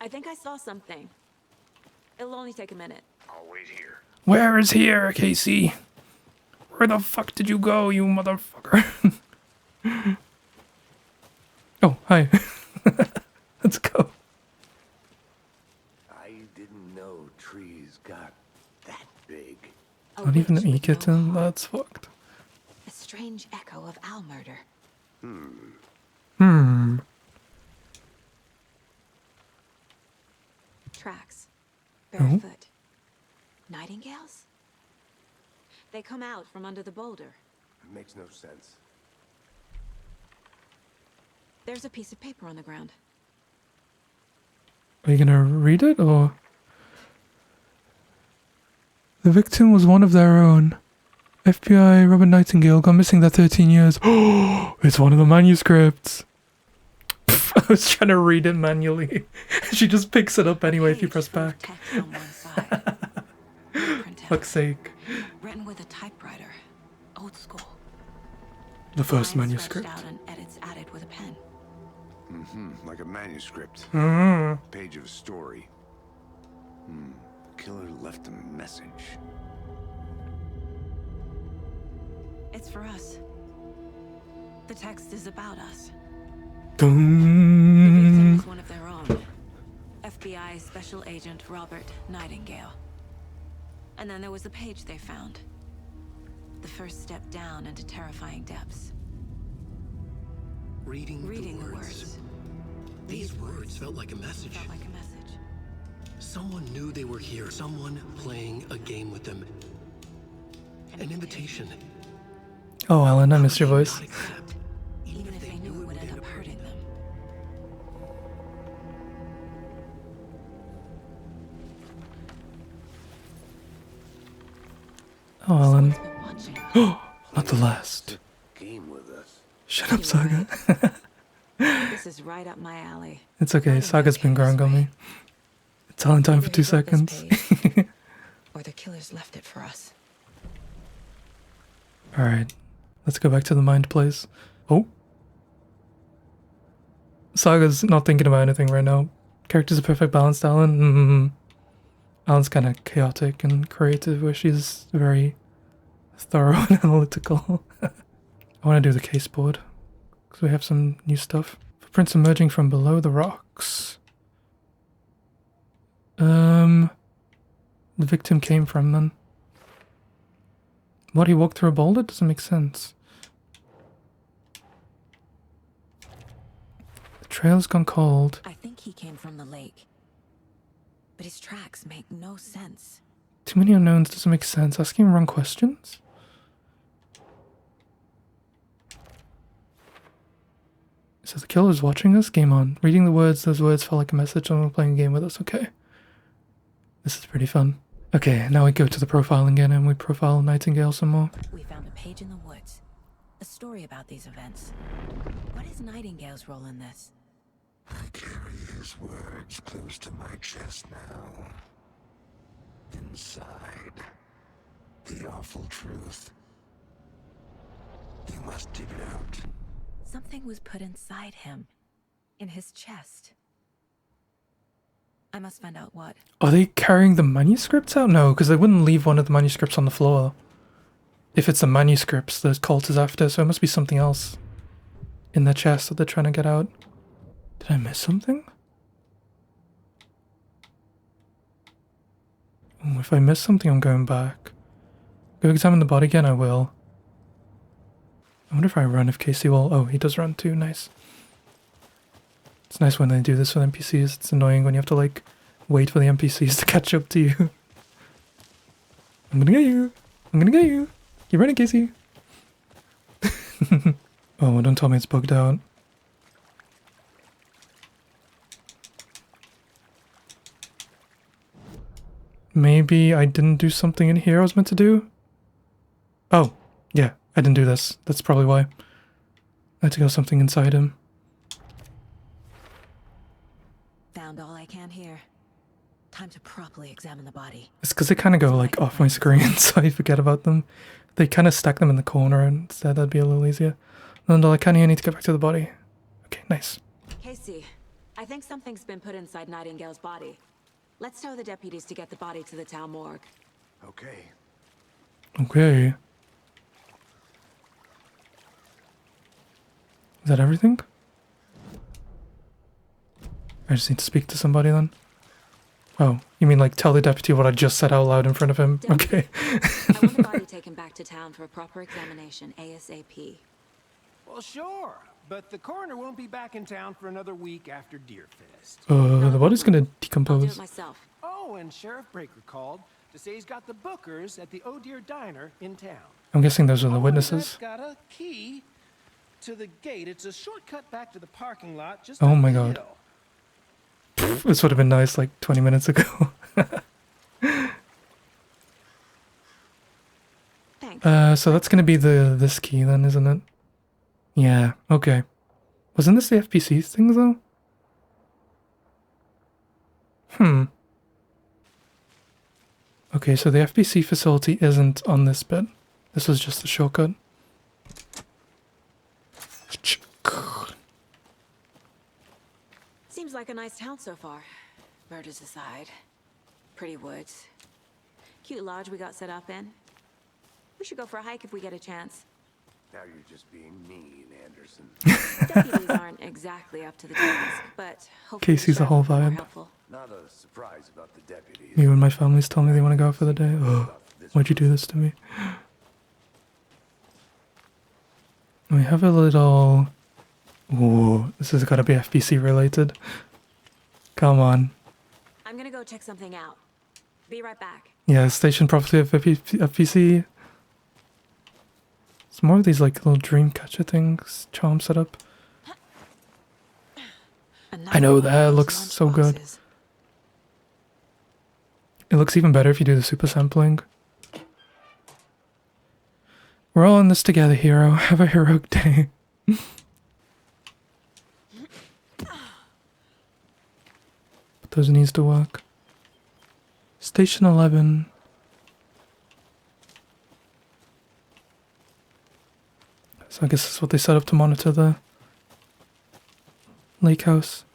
I think I saw something. It'll only take a minute. I'll wait here. Where is here, Casey? Where the fuck did you go, you motherfucker? Oh, hi. Let's go. I didn't know trees got that big. A Not even witch an with no e-kitten? heart. That's fucked. A strange echo of Al murder. Hmm. Tracks. Oh. Barefoot. Nightingales? They come out from under the boulder. It makes no sense. There's a piece of paper on the ground. Are you gonna read it, or? The victim was one of their own. FBI Robert Nightingale gone missing there 13 years. Oh, it's one of the manuscripts. I was trying to read it manually. She just picks it up anyway if you press back. Text on one side. Printout. Fuck's sake. Written with a typewriter. Old school. The first Lines manuscript. stretched out and edits added with a pen. Like a manuscript. Mm. Page of a story. The killer left a message. It's for us. The text is about us. The victim Dun. was one of their own. FBI Special Agent Robert Nightingale. And then there was the page they found. The first step down into terrifying depths. Reading The words. These words felt like a message. Felt like a message. Someone knew they were here. Someone playing a game with them. An invitation. Oh, Alan, I missed your How could they voice. not accept, Even if they knew it would end up hurting them. Oh, Alan. Someone's been watching us. Not the last. Game with us. Shut up, Saga. This is right up my alley. It's okay, Saga's been growing on me. It's all in time for 2 Either he wrote this seconds. page, or the killers left it for us. Alright, let's go back to the mind place. Oh. Saga's not thinking about anything right now. Character's a perfect balance, Alan. Alan's kind of chaotic and creative, where she's very thorough and analytical. I want to do the case board, because we have some new stuff. Footprints emerging from below the rocks. The victim came from then. What, he walked through a boulder? Doesn't make sense. The trail's gone cold. I think he came from the lake. But his tracks make no sense. Too many unknowns doesn't make sense. Asking wrong questions? So the killer's watching us? Game on. Reading the words, those words felt like a message. Someone playing a game with us. Okay. This is pretty fun. Okay, now we go to the profile again and we profile Nightingale some more. We found a page in the woods. A story about these events. What is Nightingale's role in this? I carry his words close to my chest now. Inside, the awful truth. You must dig it out. Something was put inside him. In his chest. I must find out what. Are they carrying the manuscripts out? No, because they wouldn't leave one of the manuscripts on the floor. If it's the manuscripts the cult is after, so it must be something else in the chest that they're trying to get out. Did I miss something? Ooh, if I miss something, I'm going back. Go examine the body again, I will. I wonder if I run if Casey will. Oh, he does run too, nice. It's nice when they do this with NPCs. It's annoying when you have to, like, wait for the NPCs to catch up to you. I'm gonna get you! I'm gonna get you! Keep running, Casey! Oh, don't tell me it's bugged out. Maybe I didn't do something in here I was meant to do? Oh, yeah, I didn't do this. That's probably why. I had to go something inside him. Found all I can here. Time to properly examine the body. It's because they kind of go like off my screen, so I forget about them. They kind of stack them in the corner instead. That'd be a little easier. No, I kind of need to get back to the body. Okay, nice. Casey, I think something's been put inside Nightingale's body. Let's tell the deputies to get the body to the town morgue. Okay. Okay. Is that everything? I just need to speak to somebody then. Oh, you mean like tell the deputy what I just said out loud in front of him? Deputy, Okay. I want the body taken back to town for a proper examination ASAP. Well, sure, but the coroner won't be back in town for another week after Deerfest. The body's gonna I'll do decompose. it myself. Oh, and Sheriff Breaker called to say he's got the Bookers at the Oh Dear Diner in town. I'm guessing those are the Oh, witnesses. and I've got a key to the gate. It's a shortcut back to the parking lot. Just Oh up my the God. hill. This would have been nice like 20 minutes ago. Thanks. So that's gonna be this key then, isn't it? Yeah, okay. Wasn't this the FPC thing though? Okay, so the FPC facility isn't on this bit. This was just the shortcut. Seems like a nice town so far. Murders aside. Pretty woods. Cute lodge we got set up in. We should go for a hike if we get a chance. Now you're just being mean, Anderson. Deputies aren't exactly up to the task, but hopefully Casey's the whole sheriff will be more vibe. helpful. Not a surprise about the deputies. Me and my family's telling me they want to go out for the day. Oh, why'd you do this to me? We have a little... Ooh, this has got to be FPC related. Come on. I'm gonna go check something out. Be right back. Yeah, station property of FPC. It's more of these like little dream catcher things, charm setup. I know that looks so good. It looks even better if you do the super sampling. We're all in this together, hero. Have a heroic day. But those needs to work. Station 11. So I guess that's what they set up to monitor the lake house.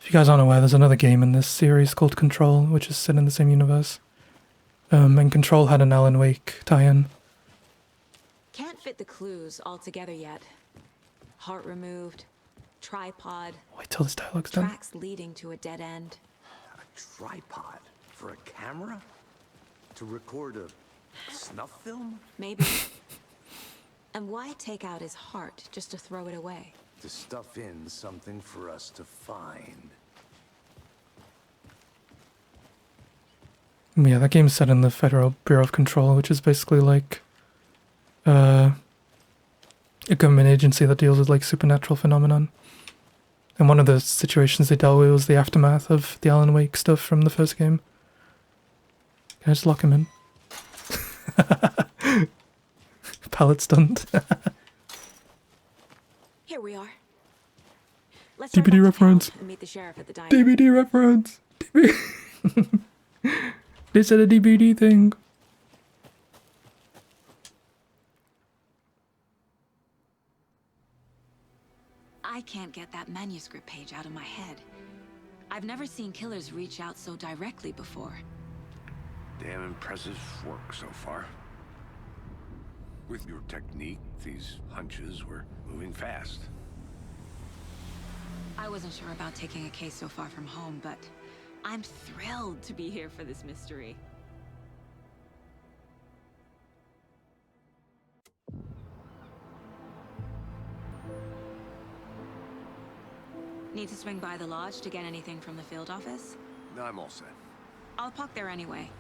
If you guys aren't aware, there's another game in this series called Control, which is set in the same universe. And Control had an Alan Wake tie-in. Can't fit the clues all together yet. Heart removed, tripod, Wait till this dialogue's done. tracks leading to a dead end. A tripod for a camera? To record a snuff film? Maybe. And why take out his heart just to throw it away? To stuff in something for us to find. Yeah, that game's set in the Federal Bureau of Control, which is basically like a government agency that deals with like supernatural phenomenon. And one of the situations they dealt with was the aftermath of the Alan Wake stuff from the first game. Can I just lock him in? Pallet stunt. Here we are. Let's DVD run back to reference. town and meet the sheriff at the diner. DVD reference. They said a DVD thing. I can't get that manuscript page out of my head. I've never seen killers reach out so directly before. Damn impressive work so far. With your technique, these hunches were moving fast. I wasn't sure about taking a case so far from home, but I'm thrilled to be here for this mystery. Need to swing by the lodge to get anything from the field office? No, I'm all set. I'll park there anyway.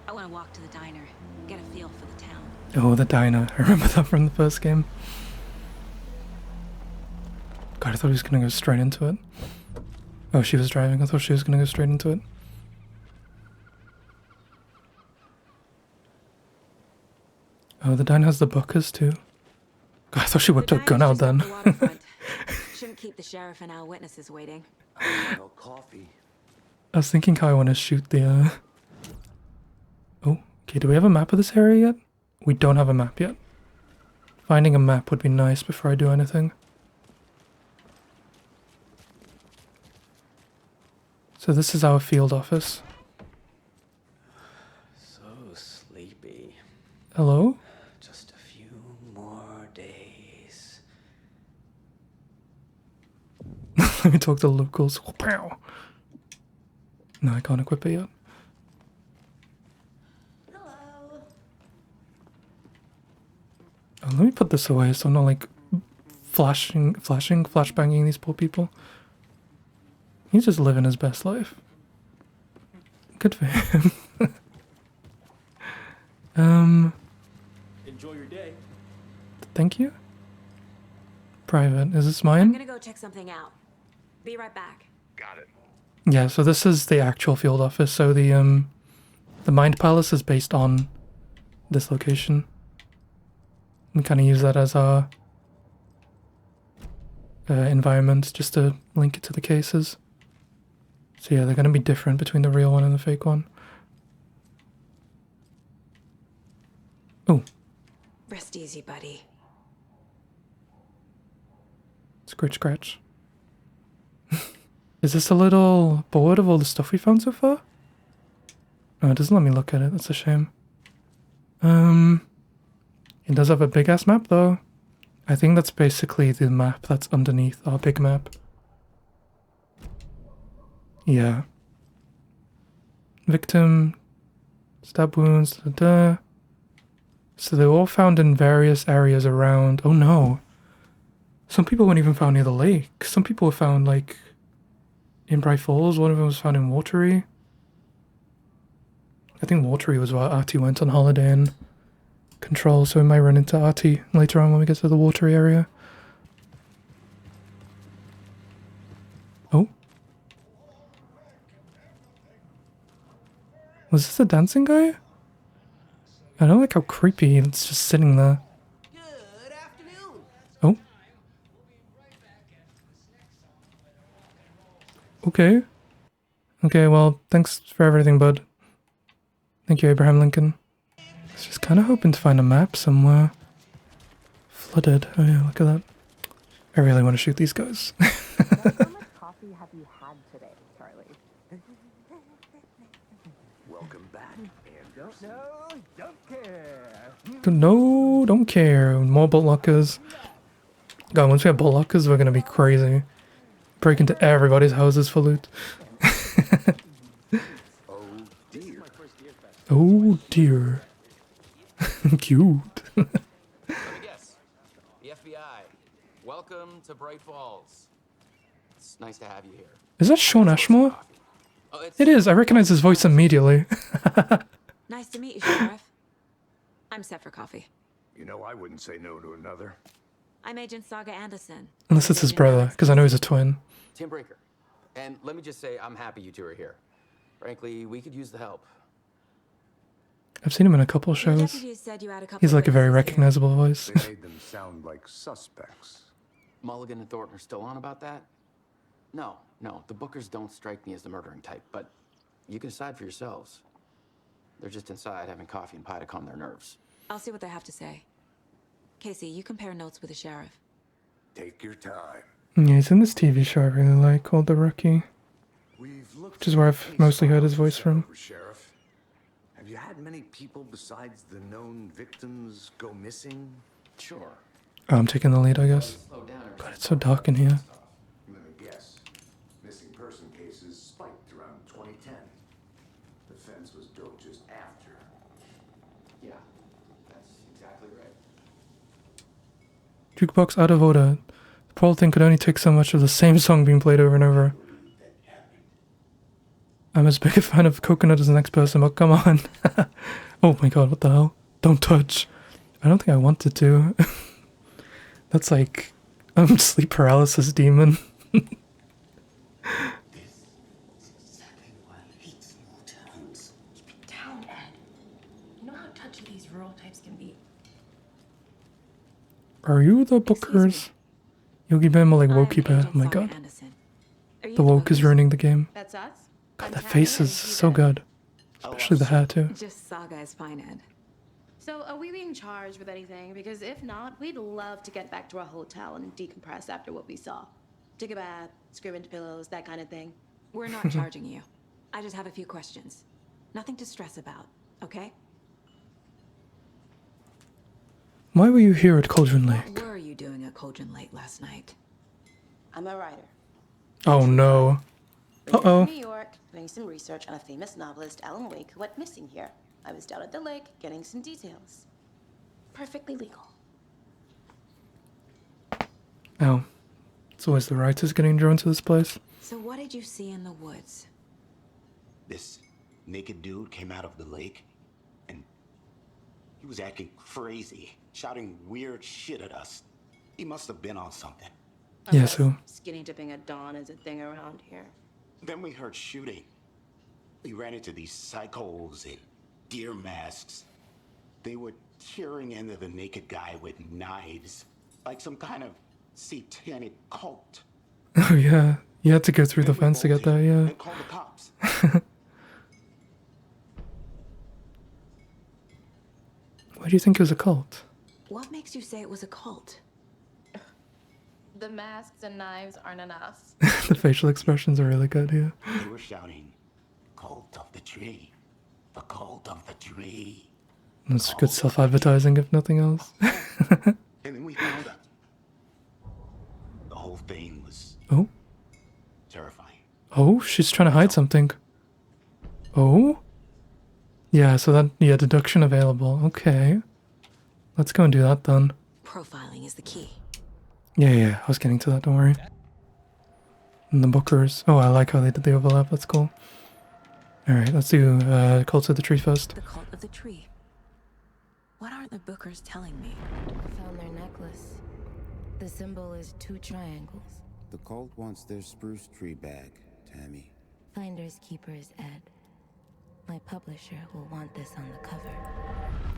I want to walk to the diner, get a feel for the town. Oh, the diner. I remember that from the first game. God, I thought he was gonna go straight into it. Oh, she was driving. I thought she was gonna go straight into it. Oh, the diner has the buckers too. God, I thought she whipped her gun out then. Shouldn't keep the sheriff and our witnesses waiting. No coffee. I was thinking how I want to shoot the, Oh, okay, do we have a map of this area yet? We don't have a map yet. Finding a map would be nice before I do anything. So this is our field office. So sleepy. Hello? Just a few more days. Let me talk talk to the locals. Pow. No, I can't equip it yet. Hello. Oh, let me put this away so I'm not like flashbanging these poor people. He's just living his best life. Good for him. Enjoy your day. Thank you. Private. Is this I'm mine? gonna go check something out. Be right back. Got it. Yeah, so this is the actual field office. So the Mind Palace is based on this location. We kind of use that as our environment just to link it to the cases. So yeah, they're going to be different between the real one and the fake one. Oh, Rest easy, buddy. scratch scratch. Is this a little board of all the stuff we found so far? Oh, it doesn't let me look at it. That's a shame. It does have a big ass map though. I think that's basically the map that's underneath our big map. Yeah. Victim, stab wounds, da, da. So they're all found in various areas around. Oh no. Some people weren't even found near the lake. Some people were found like in Bright Falls. One of them was found in Watery. I think Watery was where Artie went on holiday and Control, so we might run into Artie later on when we get to the Watery area. Oh. Was this a dancing guy? I don't like how creepy it's just sitting there. Good afternoon. Oh. Okay. Okay, well, thanks for everything, bud. Thank you, Abraham Lincoln. I was just kind of hoping to find a map somewhere. Flooded. Oh yeah, look at that. I really want to shoot these guys. How much coffee have you had today, Charlie? Welcome back, Anderson. Don't care. No, don't care. More bolt lockers. God, once we have bolt lockers, we're going to be crazy. Break into everybody's houses for loot. Oh dear. Oh dear. Cute. Let me guess. The FBI. Welcome to Bright Falls. It's nice to have you here. Is that Sean Ashmore? Oh, it's It is. I recognize his voice immediately. Nice to meet you, Sheriff. I'm set for coffee. You know, I wouldn't say no to another. I'm Agent Saga Anderson. Unless it's his brother, because I know he's a twin. Tim Brinker. And let me just say, I'm happy you two are here. Frankly, we could use the help. I've seen him in a couple Your shows. deputies said you had a couple He's like a very witnesses here. recognizable voice. They made them sound like suspects. Mulligan and Thornton are still on about that? No, the Bookers don't strike me as the murdering type, but you can decide for yourselves. They're just inside having coffee and pie to calm their nerves. I'll see what they have to say. Casey, you compare notes with the sheriff. Take your time. Yeah, he's in this TV show I really like called The Rookie. We've looked Which is where I've mostly heard his voice from. Sheriff, have you had many people besides the known victims go missing? Sure. Oh, I'm taking the lead, I guess. Slow down. God, it's so dark in here. Let me guess. Missing person cases spiked around 2010. The fence was built just after. Yeah, that's exactly right. Jukebox out of order. The poor thing could only take so much of the same song being played over and over. I'm as big a fan of Coconut as the next person, but come on. Oh my god, what the hell? Don't touch. I don't think I wanted to. That's like... sleep paralysis demon. This is exactly why I hate small towns. Keep it down, Ed. You know how touchy these rural types can be. Are you the Bookers? Yogi Bam or like I'm Wokey Bear? Agent Oh my Saga god. Anderson. Are you The woke is Bookers? ruining the game. That's us? God, that face is so good. Especially the hair too. Just Saga is fine, Ed. So, are we being charged with anything? Because if not, we'd love to get back to our hotel and decompress after what we saw. Take a bath, scream into pillows, that kind of thing. We're not charging you. I just have a few questions. Nothing to stress about, okay? Why were you here at Cauldron What Lake? were you doing at Cauldron Lake last night? I'm a writer. Oh no. Uh-oh. New York, doing some research on a famous novelist, Alan Wake, who went missing here. I was down at the lake getting some details. Perfectly legal. Oh. It's always the writers getting drawn to this place. So what did you see in the woods? This naked dude came out of the lake, and he was acting crazy, shouting weird shit at us. He must have been on something. Yeah, so... Skinny dipping at dawn is a thing around here. Then we heard shooting. We ran into these psychos in deer masks. They were tearing into the naked guy with knives, like some kind of satanic cult. Oh yeah, you had to go through the fence to get there, yeah. And called the cops. Why do you think it was a cult? What makes you say it was a cult? The masks and knives aren't enough. The facial expressions are really good here. They were shouting, "Cult of the tree, the cult of the tree." That's good self-advertising, if nothing else. And then we found out. The whole thing was terrifying. Oh, she's trying to hide something. Oh? Yeah, so that, yeah, deduction available. Okay. Let's go and do that then. Profiling is the key. Yeah, I was getting to that, don't worry. And the bookers. Oh, I like how they did the overlap, that's cool. Alright, let's do Cult of the Tree first. The Cult of the Tree. What aren't the bookers telling me? I found their necklace. The symbol is 2 triangles. The cult wants their spruce tree back, Tammy. Finders keepers, Ed. My publisher will want this on the cover.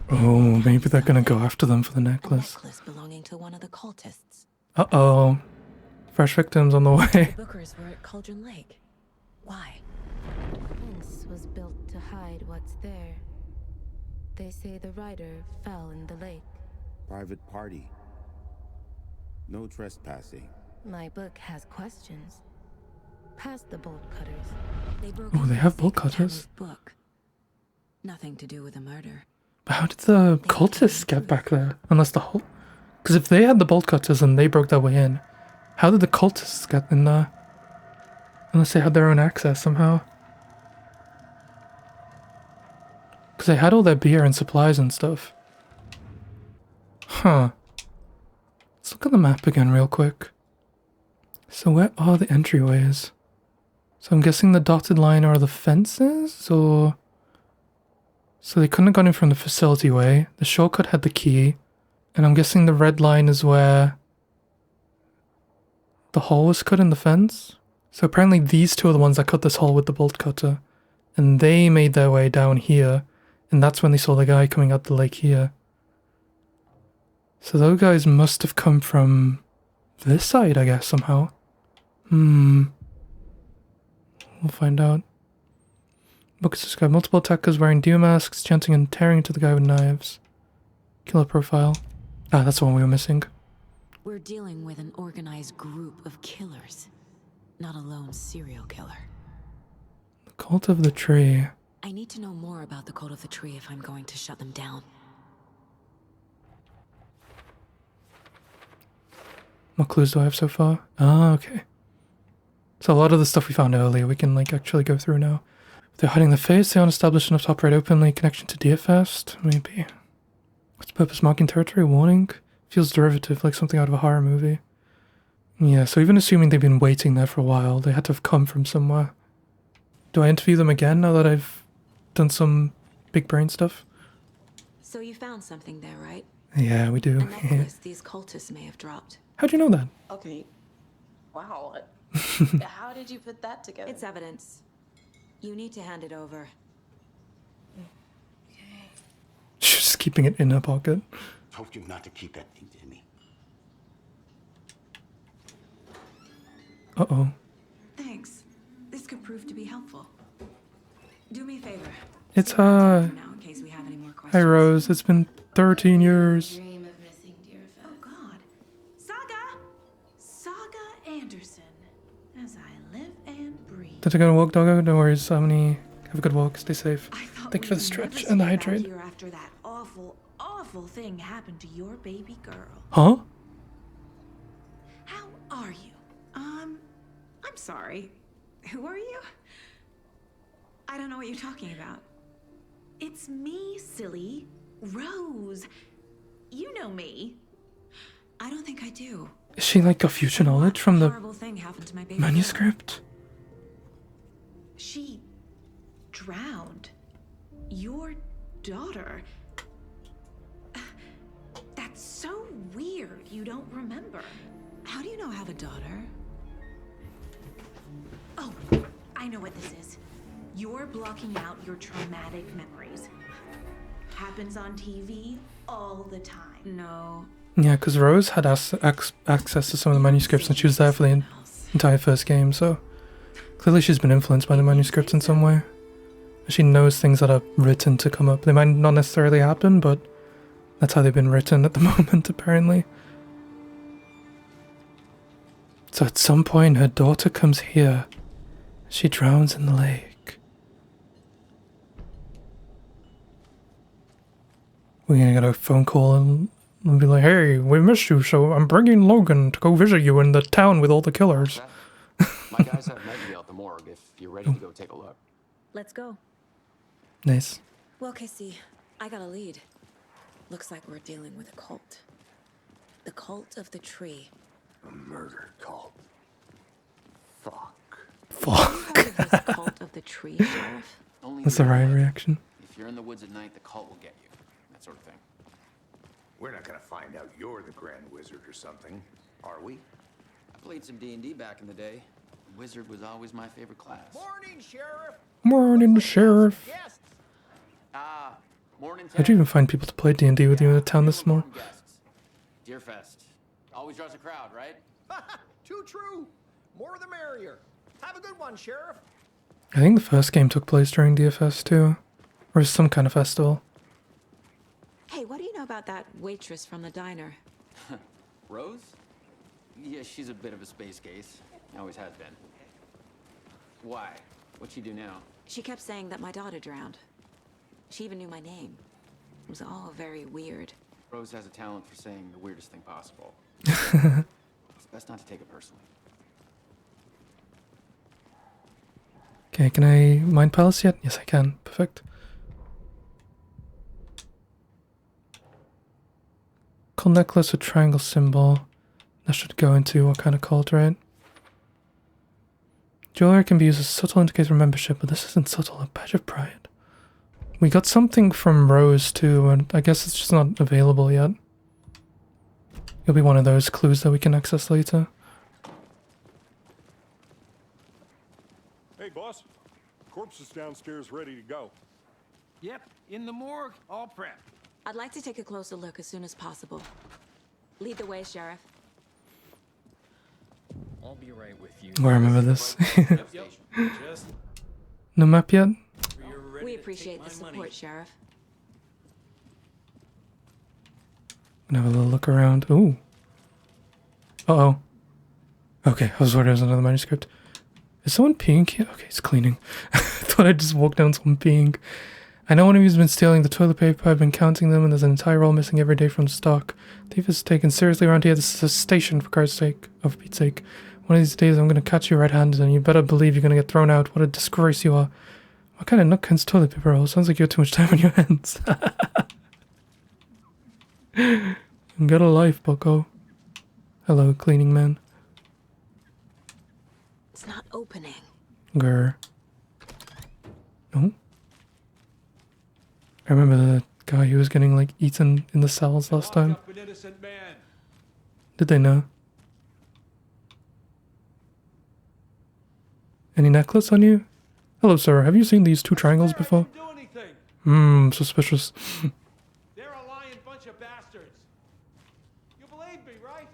Oh, maybe they're gonna go after them for the necklace. A necklace belonging to one of the cultists. Uh-oh. Fresh victims on the way. The bookers were at Cauldron Lake. Why? The fence was built to hide what's there. They say the writer fell in the lake. Private party. No trespassing. My book has questions. Past the bolt cutters. They broke Oh, they have bolt cutters. Book. Nothing to do with a murder. But how did the cultists get back there? Unless the whole... Because if they had the bolt cutters and they broke their way in, how did the cultists get in there? Unless they had their own access somehow. Because they had all their beer and supplies and stuff. Huh. Let's look at the map again real quick. So where are the entryways? So I'm guessing the dotted line are the fences, or... So they couldn't have gone in from the facility way. The shortcut had the key. And I'm guessing the red line is where the hole was cut in the fence. So apparently these two are the ones that cut this hole with the bolt cutter. And they made their way down here. And that's when they saw the guy coming out the lake here. So those guys must have come from this side, I guess, somehow. We'll find out. Book has described multiple attackers wearing deer masks, chanting and tearing into the guy with knives. Killer profile. Ah, that's the one we were missing. We're dealing with an organized group of killers, not a lone serial killer. The Cult of the Tree. I need to know more about the Cult of the Tree if I'm going to shut them down. What clues do I have so far? Ah, okay. So a lot of the stuff we found earlier we can like actually go through now. If they're hiding the face, they aren't established enough to operate openly. Connection to Deerfest? Maybe. What's the purpose? Marking territory? Warning? Feels derivative, like something out of a horror movie. Yeah, so even assuming they've been waiting there for a while, they had to have come from somewhere. Do I interview them again now that I've done some big brain stuff? So you found something there, right? Yeah, we do. A necklace these cultists may have dropped. How'd you know that? Okay. Wow. How did you put that together? It's evidence. You need to hand it over. She's just keeping it in her pocket. Told you not to keep that thing to me. Uh-oh. Thanks. This could prove to be helpful. Do me a favor. It's now in case we have any more questions. Hi Rose, it's been 13 years. Oh God. Saga Anderson. As I live and breathe. Did I go to walk, doggo? No worries, Omni. Have a good walk, stay safe. Thank you for the stretch and the hydrate. Here after that awful thing happened to your baby girl. Huh? How are you? I'm sorry. sorry. Who are you? I don't know what you're talking about. It's me, silly. Rose. You know me. I don't think I do. Is she like got future knowledge from the Horrible thing happened to my baby manuscript? She drowned. Your daughter. That's so weird. You don't remember. How do you know I have a daughter? Oh, I know what this is. You're blocking out your traumatic memories. Happens on TV all the time. No. Yeah, because Rose had access to some of the manuscripts and she was there for the entire first game, so clearly she's been influenced by the manuscripts in some way. She knows things that are written to come up. They might not necessarily happen, but that's how they've been written at the moment, apparently. So at some point, her daughter comes here. She drowns in the lake. We're gonna get a phone call and be like, hey, we missed you, so I'm bringing Logan to go visit you in the town with all the killers. My guys have met you at the morgue if you're ready to go take a look. Let's go. Nice. Well, Casey, I got a lead. Looks like we're dealing with a cult. The cult of the tree. A murder cult. Fuck. Fuck. This cult of the tree, Sheriff? That's the right reaction. If you're in the woods at night, the cult will get you. That sort of thing. We're not gonna find out you're the Grand Wizard or something, are we? I played some D&D back in the day. Wizard was always my favorite class. Morning, Sheriff. Morning, Sheriff. Morning, How'd you even find people to play D&D with you in the town this small? Deerfest. Always draws a crowd, right? Too true. More the merrier. Have a good one, Sheriff. I think the first game took place during DFS too. Or some kind of festival. Hey, what do you know about that waitress from the diner? Rose? Yeah, she's a bit of a space case. Always has been. Why? What'd she do now? She kept saying that my daughter drowned. She even knew my name. It was all very weird. Rose has a talent for saying the weirdest thing possible. It's best not to take it personally. Okay, can I mind palace yet? Yes, I can. Perfect. Cool necklace with triangle symbol. That should go into what kind of cult, right? Jewelry can be used as a subtle indicator of membership, but this isn't subtle. A badge of pride. We got something from Rose too, and I guess it's just not available yet. It'll be one of those clues that we can access later. Hey, boss. Corpse is downstairs ready to go. Yep, in the morgue, all prepped. I'd like to take a closer look as soon as possible. Lead the way, Sheriff. I'll be right with you. Oh, I remember this. Just No map yet? We appreciate the support, Sheriff. Have a little look around. Ooh. Uh-oh. Okay, I was worried it was another manuscript. Is someone peeing here? Okay, it's cleaning. I thought I just walked down someone peeing. I know one of you's been stealing the toilet paper. I've been counting them, and there's an entire roll missing every day from stock. Thief is taken seriously around here. This is a station, for Christ's sake. Oh, for Pete's sake. One of these days I'm gonna catch you red-handed, and you better believe you're gonna get thrown out. What a disgrace you are. What kind of nutcans toilet paper roll? Sounds like you have too much time on your hands. Get a life, bucko. Hello, cleaning man. It's not opening. Grr. No? I remember the guy who was getting, like, eaten in the cells last time. Did they know? Any necklace on you? Hello, sir. Have you seen these two triangles before? Suspicious. They're a lying bunch of bastards. You believe me, right?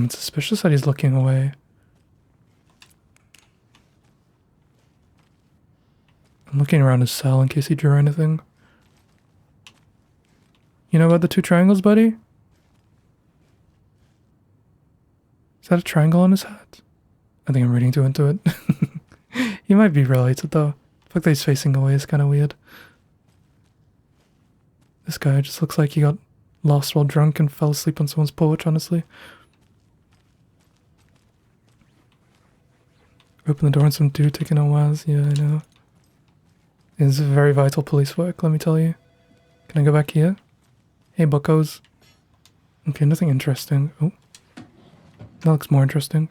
It's suspicious that he's looking away. I'm looking around his cell in case he drew anything. You know about the two triangles, buddy? Is that a triangle on his hat? I think I'm reading too into it. He might be related though. The fact that he's facing away is kind of weird. This guy just looks like he got lost while drunk and fell asleep on someone's porch, honestly. Open the door and some dude taking a Waz. Yeah, I know. It's very vital police work, let me tell you. Can I go back here? Hey, buckos. Okay, nothing interesting. Oh. That looks more interesting.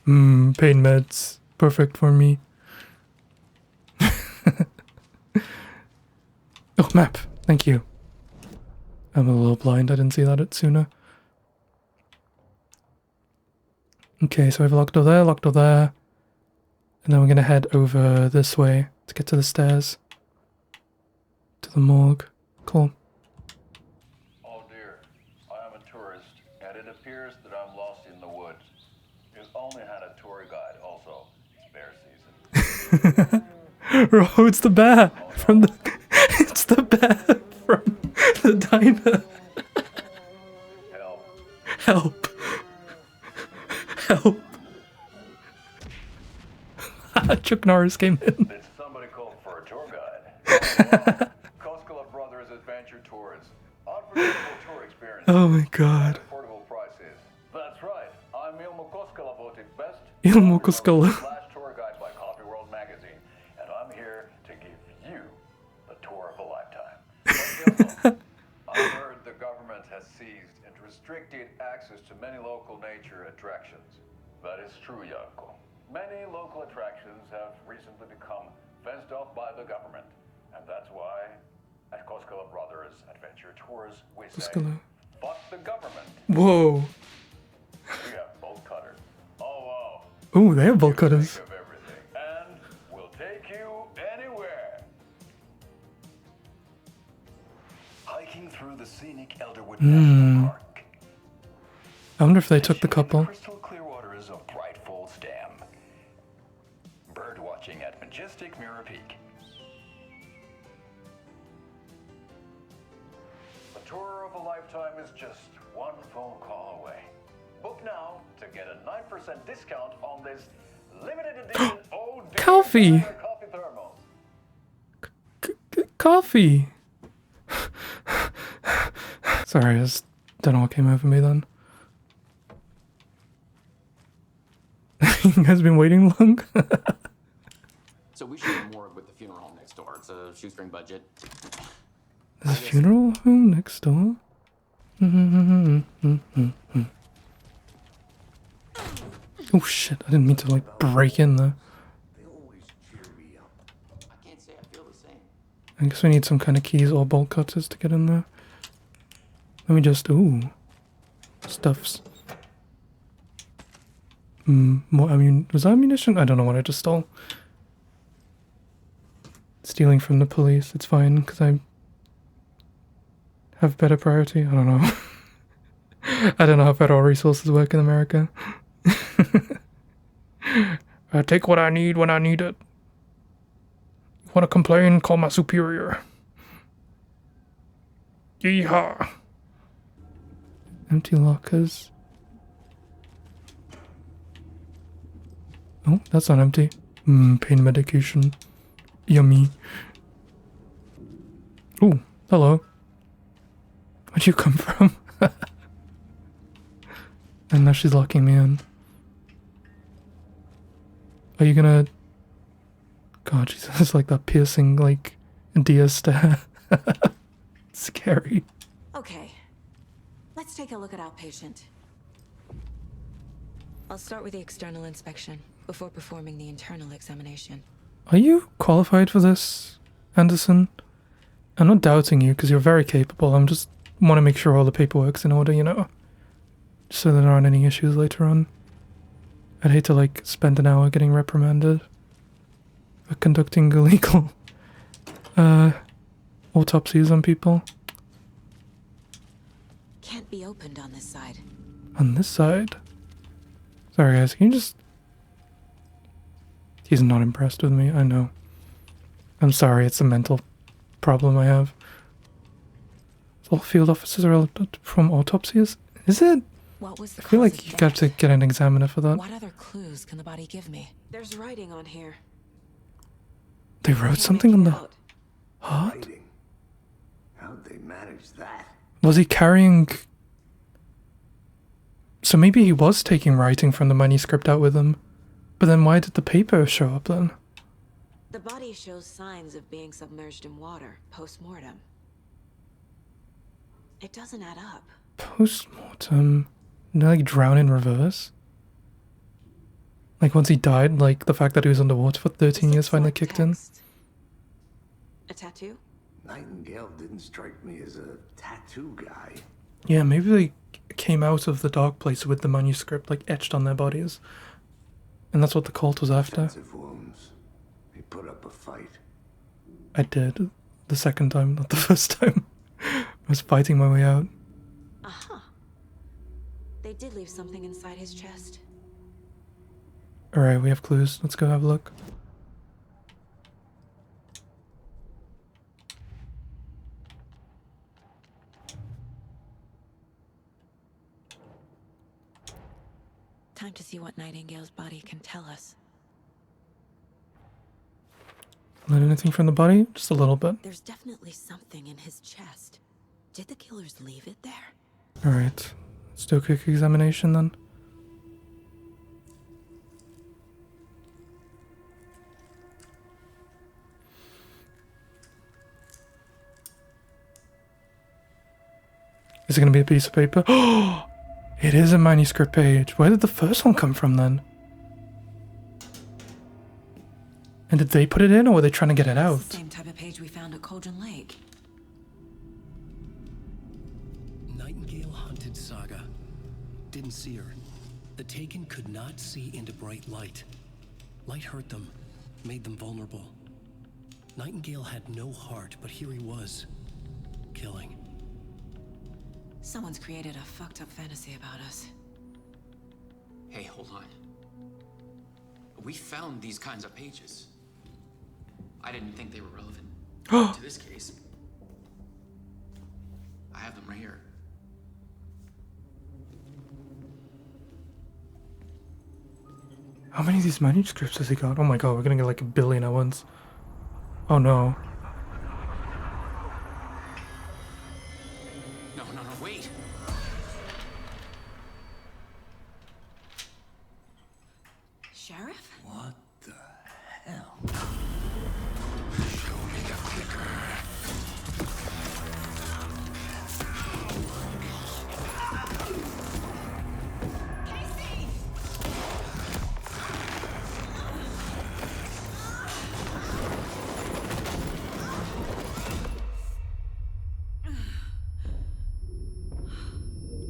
Pain meds. Perfect for me. Oh, map. Thank you. I'm a little blind. I didn't see that sooner. Okay, so I've locked door there. And then we're going to head over this way to get to the stairs. To the morgue. Cool. Oh dear, I am a tourist, and it appears that I'm lost in the woods. You only had a tour guide, also. Bear season. Oh, it's the bear from the... It's the bear from the diner. Help. Help. Chuck Norris came in. Did somebody call for a tour guide? Koskela Brothers Adventure Tours. Unforgettable tour experience. Oh my god. Affordable prices. That's right. I'm Ilmo Koskela, voted best Ilmo Koskela. tour guide by Coffee World magazine, and I'm here to give you the tour of a lifetime. I heard the government has seized and restricted access to many local nature attractions. That is true, Yanko. Many local attractions have recently become fenced off by the government, and that's why at Koskela Brothers Adventure Tours we say, fuck the government. Whoa. We have bolt cutters. Oh wow. Ooh, they have bolt cutters. Of everything, and we'll take you anywhere. Hiking through the scenic Elderwood National Park. I wonder if they took the couple. Crystal clear waters of Bright Falls Dam. Bird watching at majestic Mirror Peak. A tour of a lifetime is just one phone call away. Book now to get a 9% discount on this limited edition Coffee. coffee thermos. Coffee. Sorry, I just don't know what came over me then. You guys been waiting long? So we shoot a morgue with the funeral home next door. It's a shoestring budget. There's a funeral home next door? Oh shit, I didn't mean to like break in there. I can't say I feel the same. I guess we need some kind of keys or bolt cutters to get in there. Let me just, ooh. Stuffs. More, was that ammunition? I don't know what I just stole. Stealing from the police, it's fine, because I have better priority. I don't know. I don't know how federal resources work in America. I take what I need when I need it. Want to complain? Call my superior. Yeehaw. Empty lockers. Oh, that's not empty. Pain medication. Yummy. Oh, hello. Where'd you come from? And now she's locking me in. Are you gonna... God, Jesus, like that piercing, like, deer stare. Scary. Okay, let's take a look at outpatient. I'll start with the external inspection before performing the internal examination. Are you qualified for this, Anderson? I'm not doubting you because you're very capable. I'm just want to make sure all the paperwork's in order, you know? So there aren't any issues later on. I'd hate to, like, spend an hour getting reprimanded for conducting illegal autopsies on people. Can't be opened on this side. On this side? Sorry guys, can you just... He's not impressed with me, I know. I'm sorry, it's a mental problem I have. All field officers are from autopsies? Is it? What was the I feel cause like of you death? got to get an examiner for that. What other clues can the body give me? There's writing on here. They wrote something on the heart? How'd they manage that? Was he carrying... So maybe he was taking writing from the manuscript out with him. But then why did the paper show up then? The body shows signs of being submerged in water post-mortem. It doesn't add up. Post-mortem? Did he, like, drown in reverse? Like, once he died, like, the fact that he was underwater for 13 years finally kicked in? A tattoo? Nightingale didn't strike me as a tattoo guy. Yeah, maybe they came out of the dark place with the manuscript, like, etched on their bodies. And that's what the cult was after. Extensive wounds. He put up a fight. I did. The second time, not the first time. I was fighting my way out. Aha. They did leave something inside his chest. Alright, we have clues. Let's go have a look. Time to see what Nightingale's body can tell us. Learn anything from the body? Just a little bit. There's definitely something in his chest. Did the killers leave it there? Alright. Let's do a quick examination then. Is it going to be a piece of paper? Oh! It is a manuscript page. Where did the first one come from then? And did they put it in, or were they trying to get it out? It's the same type of page we found at Cauldron Lake. Nightingale hunted Saga. Didn't see her. The Taken could not see into bright light. Light hurt them, made them vulnerable. Nightingale had no heart, but here he was, killing. Someone's created a fucked up fantasy about us. Hey, hold on. We found these kinds of pages. I didn't think they were relevant to this case. I have them right here. How many of these manuscripts has he got? Oh my god, we're gonna get like 1 billion at once. Oh no. No, wait. Sheriff? What the hell? Show me the clicker.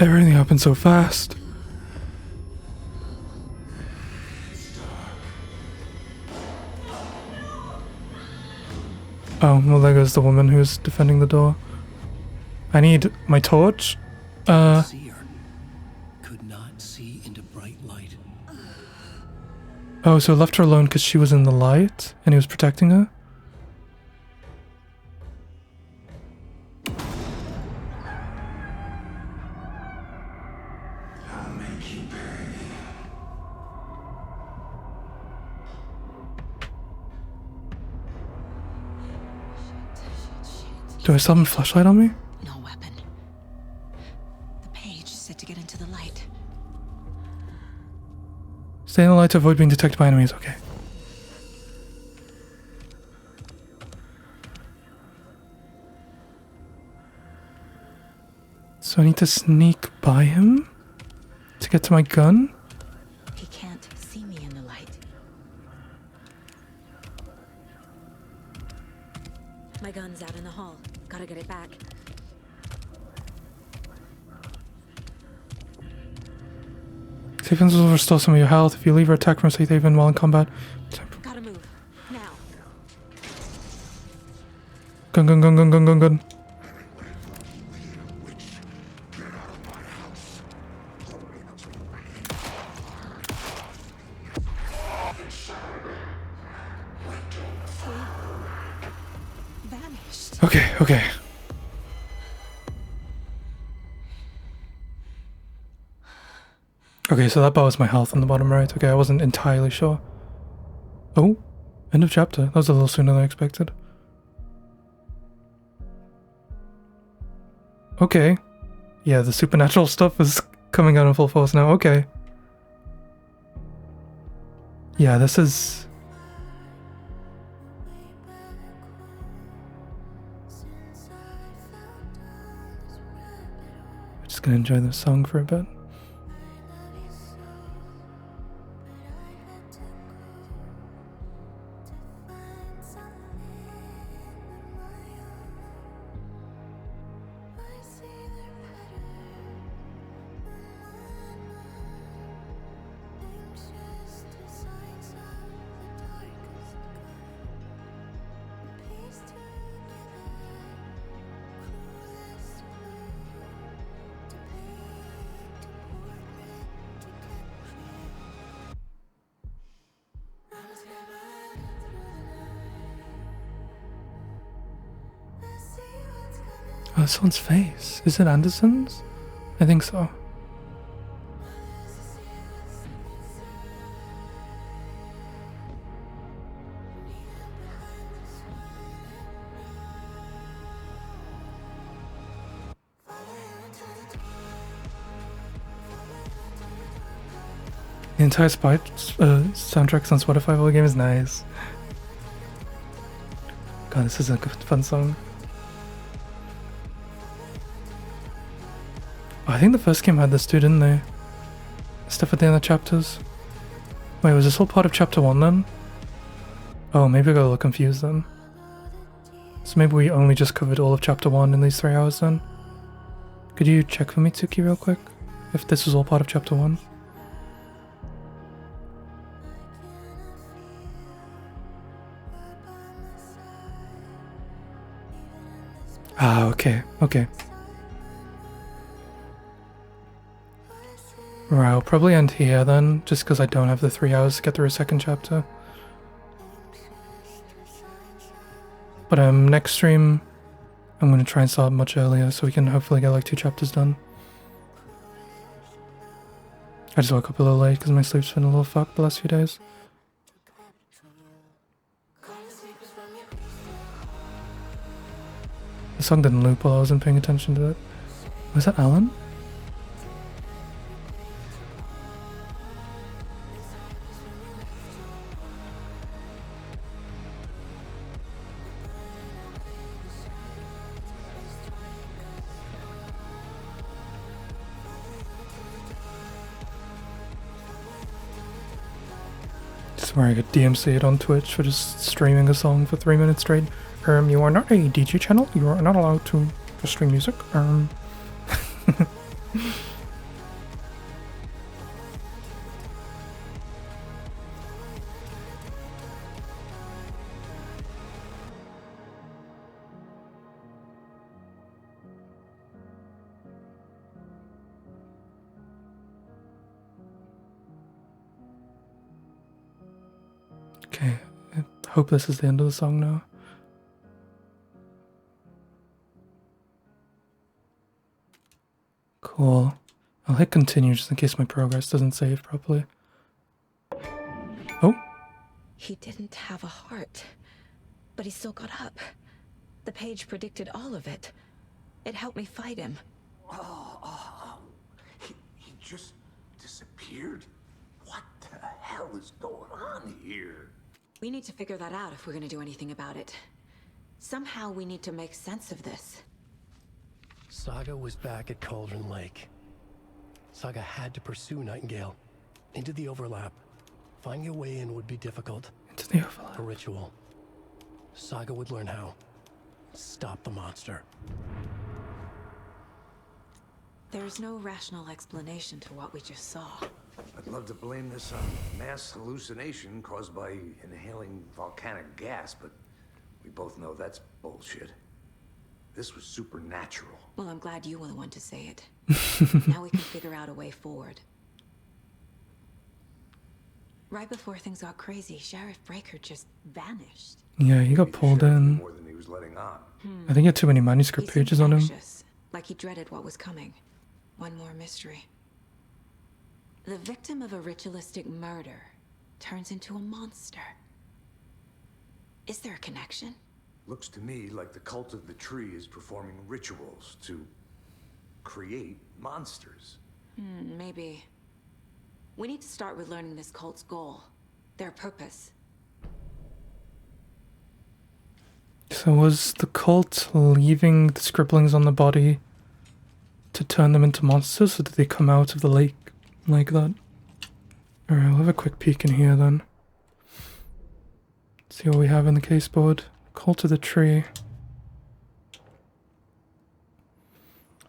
Everything happened so fast. Oh, well there goes the woman who's defending the door. I need my torch. See her. Could not see into bright light. Oh, so left her alone because she was in the light and he was protecting her? I'll make you pay. Do I still have a flashlight on me? No weapon. The page said to get into the light. Stay in the light to avoid being detected by enemies, okay. So I need to sneak by him to get to my gun? He can't see me in the light. My gun's out in the hall. Gotta get it back. Safe havens will restore some of your health if you leave or attack from a safe haven while in combat. Gotta move. Now. Gun. Vanished. Okay. Okay, so that bar was my health on the bottom right. Okay, I wasn't entirely sure. Oh, end of chapter. That was a little sooner than I expected. Okay. Yeah, the supernatural stuff is coming out in full force now. Okay. Yeah, this is... I'm just gonna enjoy the song for a bit. Oh, this one's face. Is it Anderson's? I think so. The entire soundtrack on Spotify for the game is nice. God, this is a good, fun song. Oh, I think the first game had this too, didn't they? Stuff at the end of chapters. Wait, was this all part of chapter 1 then? Oh, maybe I got a little confused then. So maybe we only just covered all of chapter 1 in these 3 hours then? Could you check for me, Tsuki, real quick? If this was all part of chapter 1? Ah, okay, okay. Right, I'll probably end here then, just because I don't have the 3 hours to get through a second chapter. But next stream, I'm going to try and start much earlier so we can hopefully get like 2 chapters done. I just woke up a little late because my sleep's been a little fucked the last few days. The song didn't loop while I wasn't paying attention to it. Was that Alan? Just where I get DMC'd on Twitch for just streaming a song for 3 minutes straight. You are not a DJ channel. You are not allowed to stream music. Okay, I hope this is the end of the song now. Cool. I'll hit continue just in case my progress doesn't save properly. Oh! He didn't have a heart, but he still got up. The page predicted all of it. It helped me fight him. He just disappeared? What the hell is going on here? We need to figure that out if we're going to do anything about it. Somehow we need to make sense of this. Saga was back at Cauldron Lake. Saga had to pursue Nightingale into the overlap. Finding a way in would be difficult. Into the overlap. A ritual. Saga would learn how. Stop the monster. There's no rational explanation to what we just saw. I'd love to blame this on mass hallucination caused by inhaling volcanic gas, but we both know that's bullshit. This was supernatural. Well, I'm glad you were the one to say it. Now we can figure out a way forward. Right before things got crazy, Sheriff Breaker just vanished. Yeah, he got pulled in. More than he was letting on. I think he had too many manuscript pages on him. Anxious, like he dreaded what was coming. One more mystery. The victim of a ritualistic murder turns into a monster. Is there a connection? Looks to me like the cult of the tree is performing rituals to create monsters. Maybe. We need to start with learning this cult's goal. their purpose. So was the cult leaving the scribblings on the body to turn them into monsters, or did they come out of the lake like that? Alright, we'll have a quick peek in here then. See what we have in the caseboard. Cult of the Tree.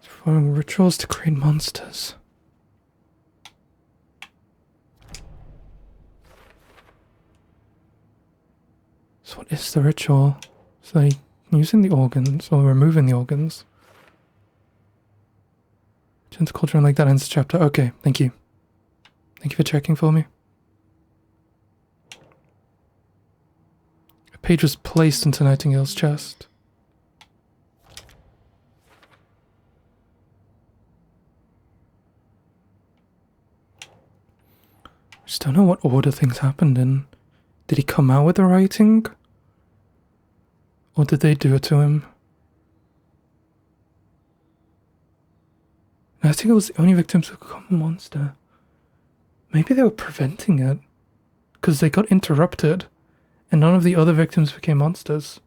Performing rituals to create monsters. So what is the ritual? So they using the organs, or removing the organs. Turn the cauldron like that ends the chapter. Okay, thank you. Thank you for checking for me. A page was placed into Nightingale's chest. I just don't know what order things happened in. Did he come out with the writing? Or did they do it to him? I think it was the only victims who become a monster. Maybe they were preventing it. Because they got interrupted. And none of the other victims became monsters.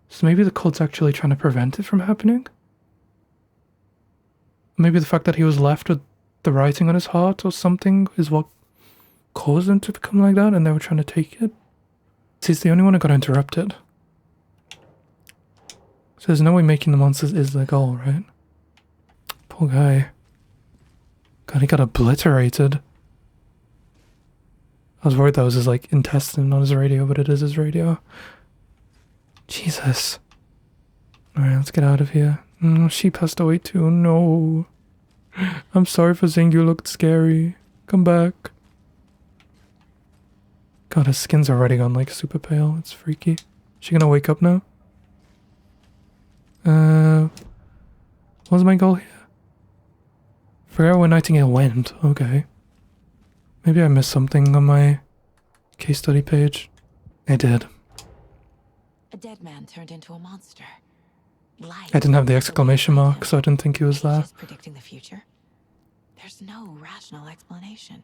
So maybe the cult's actually trying to prevent it from happening? Maybe the fact that he was left with the writing on his heart or something is what caused him to become like that, and they were trying to take it. He's the only one who got interrupted. So there's no way making the monsters is the goal, right? Poor guy. God, he got obliterated. I was worried that was his, like, intestine, not his radio, but it is his radio. Jesus. Alright, let's get out of here. She passed away too. No. I'm sorry for saying you looked scary. Come back. God, his skin's already gone, like, super pale. It's freaky. Is she gonna wake up now? What was my goal here? Forgot where Nightingale went. Okay. Maybe I missed something on my case study page. I did. A dead man turned into a monster. Life I didn't have the exclamation mark, so I didn't think he was there. Just predicting the future. There's no rational explanation.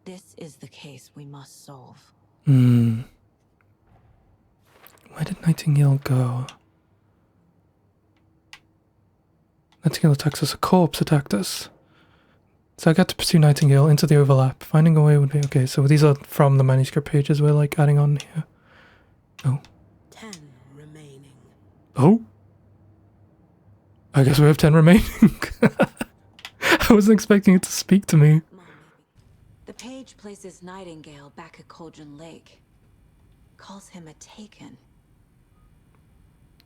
This is the case we must solve. Where did Nightingale go? Nightingale attacks us. A corpse attacked us. So I got to pursue Nightingale into the overlap. Finding a way would be... Okay, so these are from the manuscript pages we're, like, adding on here. Oh. 10 remaining. Oh? I guess we have 10 remaining. I wasn't expecting it to speak to me. The page places Nightingale back at Cauldron Lake. Calls him a Taken.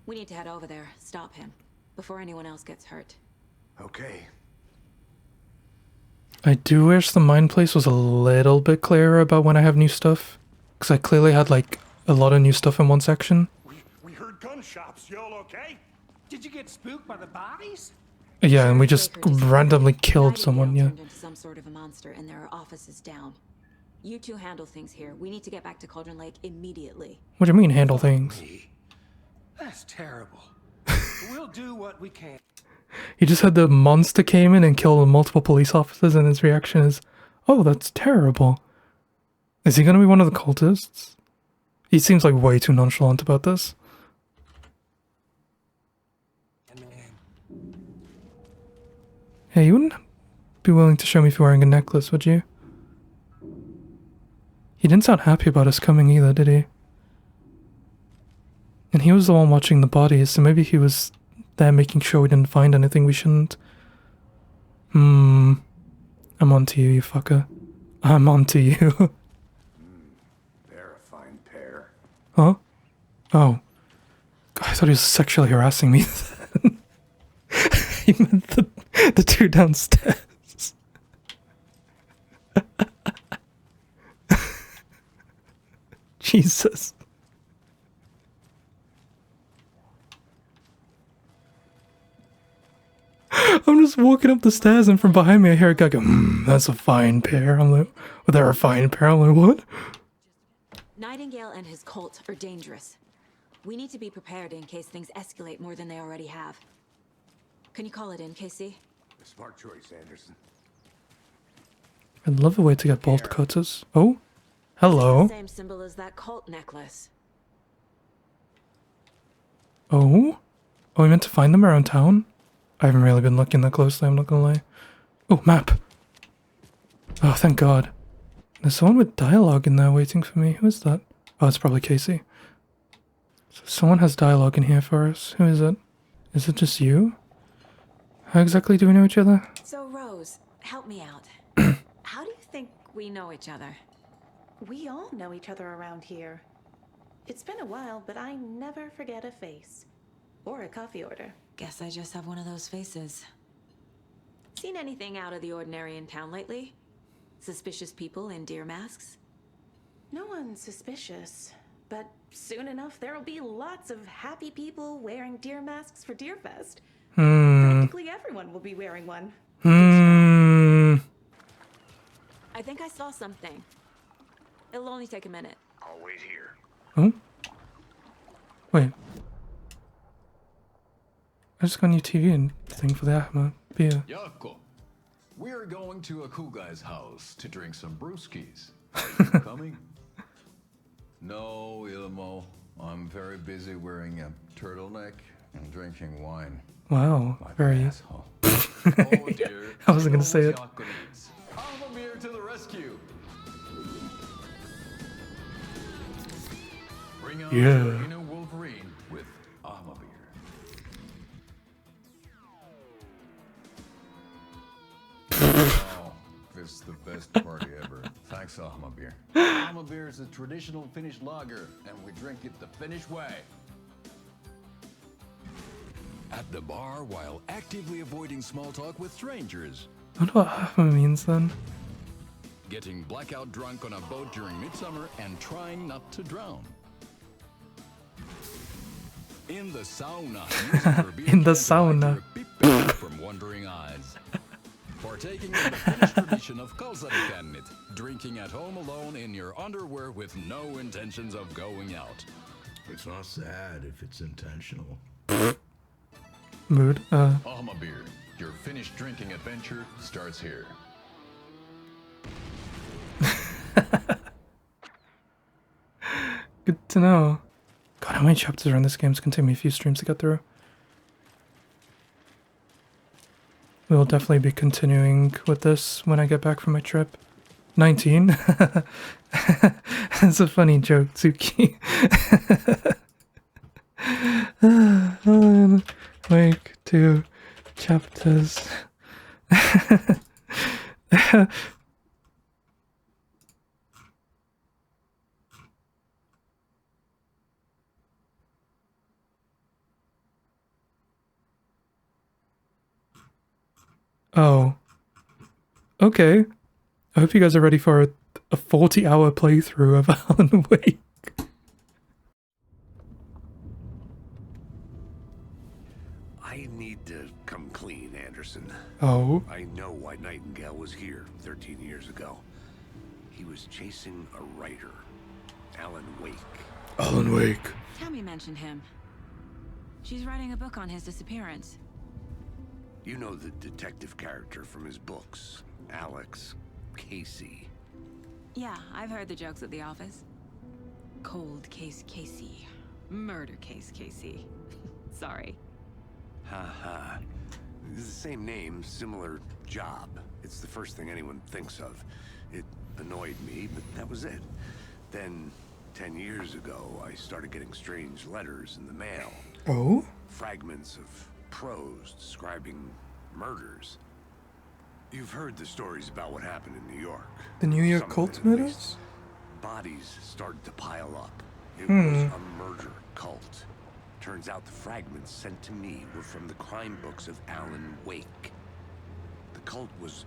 We need to head over there, stop him, before anyone else gets hurt. Okay. I do wish the mind place was a little bit clearer about when I have new stuff. Because I clearly had, like, a lot of new stuff in one section. We heard gunshots. Y'all okay? Did you get spooked by the bodies? Yeah, and we just randomly killed someone, yeah. Turned into some sort of a monster, and there are offices down. You two handle things here. We need to get back to Cauldron Lake immediately. What do you mean, handle things? That's terrible. We'll do what we can. He just had the monster came in and killed multiple police officers, and his reaction is, oh, that's terrible. Is he gonna be one of the cultists? He seems like way too nonchalant about this. Hey, you wouldn't be willing to show me if you're wearing a necklace, would you? He didn't sound happy about us coming either, did he? And he was the one watching the bodies, so maybe he was there making sure we didn't find anything we shouldn't. I'm on to you, you fucker. I'm on to you. They're a fine pair. Huh? Oh. I thought he was sexually harassing me then. He meant the two downstairs. Jesus. I'm just walking up the stairs and from behind me I hear a guy go, that's a fine pair. I'm like, well, they're a fine pair. I'm like, what? Nightingale and his cult are dangerous. We need to be prepared in case things escalate more than they already have. Can you call it in, KC? A smart choice, Anderson. I'd love a way to get bolt cutters. Oh, hello. Same symbol as that cult necklace. Oh? Oh, we meant to find them around town? I haven't really been looking that closely, I'm not gonna lie. Oh, map! Oh, thank God. There's someone with dialogue in there waiting for me. Who is that? Oh, it's probably Casey. So someone has dialogue in here for us. Who is it? Is it just you? How exactly do we know each other? So, Rose, help me out. How do you think we know each other? We all know each other around here. It's been a while, but I never forget a face. Or a coffee order. Guess I just have one of those faces. Seen anything out of the ordinary in town lately? Suspicious people in deer masks? No one's suspicious. But soon enough, there'll be lots of happy people wearing deer masks for Deerfest. Practically everyone will be wearing one. I think I saw something. It'll only take a minute. I'll wait here. Oh? Wait. I just got a new TV and thing for the Ahma Beer. Yako, we're going to a cool guy's house to drink some brewskis. Are you coming? No, Ilmo. I'm very busy wearing a turtleneck and drinking wine. Wow, Like very... an asshole. Oh dear. I wasn't gonna say it. Yako needs. Ahma Beer to the rescue. Bring out your inner Wolverine with Ahma Beer. Oh, this is the best party ever. Thanks, Ahma Beer. Ahma Beer is a traditional Finnish lager, and we drink it the Finnish way. At the bar while actively avoiding small talk with strangers. I wonder what Ahma means then. Getting blackout drunk on a boat during midsummer and trying not to drown. In the sauna. In the sauna. From wandering eyes. Partaking in the Finnish tradition of kalsarikännit, drinking at home alone in your underwear with no intentions of going out. It's not sad if it's intentional. Mood. Ahma Beer, your Finnish drinking adventure starts here. Good to know. God, how many chapters are in this game? It's gonna take me a few streams to get through. We'll definitely be continuing with this when I get back from my trip. 19? That's a funny joke, Tsuki. Like 2 chapters. Oh. Okay. I hope you guys are ready for a 40-hour playthrough of Alan Wake. I need to come clean, Anderson. Oh? I know why Nightingale was here 13 years ago. He was chasing a writer, Alan Wake. Alan Wake. Tammy mentioned him. She's writing a book on his disappearance. You know the detective character from his books, Alex Casey. Yeah, I've heard the jokes at the office. Cold case Casey. Murder case Casey. Sorry. Ha ha. It's the same name, similar job. It's the first thing anyone thinks of. It annoyed me, but that was it. Then, 10 years ago, I started getting strange letters in the mail. Oh? Fragments of prose describing murders. You've heard the stories about what happened in New York. The New York Some cult of it, at murders? least. Bodies started to pile up. It Hmm. was a murder cult. Turns out the fragments sent to me were from the crime books of Alan Wake. The cult was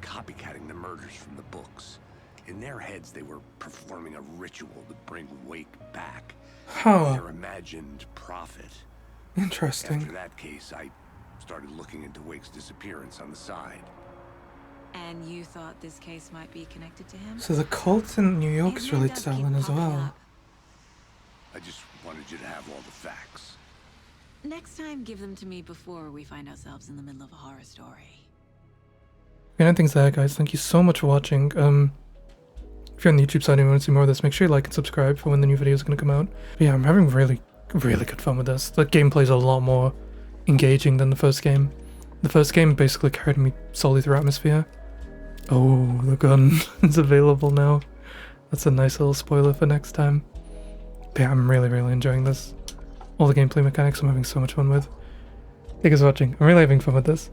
copycatting the murders from the books. In their heads, they were performing a ritual to bring Wake back. Huh. Their imagined prophet. Interesting. After that case, I started looking into Wake's disappearance on the side. And you thought this case might be connected to him? So the cult in New York is These really names keep telling as popping well. up. I just wanted you to have all the facts. Next time, give them to me before we find ourselves in the middle of a horror story. Anything's there, guys. Thank you so much for watching. If you're on the YouTube side and you want to see more of this, make sure you like and subscribe for when the new videos are going to come out. But yeah, I'm having really good fun with this. The gameplay is a lot more engaging than the first game. The first game basically carried me solely through atmosphere. Oh, the gun is available now. That's a nice little spoiler for next time. But yeah, I'm really enjoying this. All the gameplay mechanics I'm having so much fun with. Thank you guys for watching. I'm really having fun with this.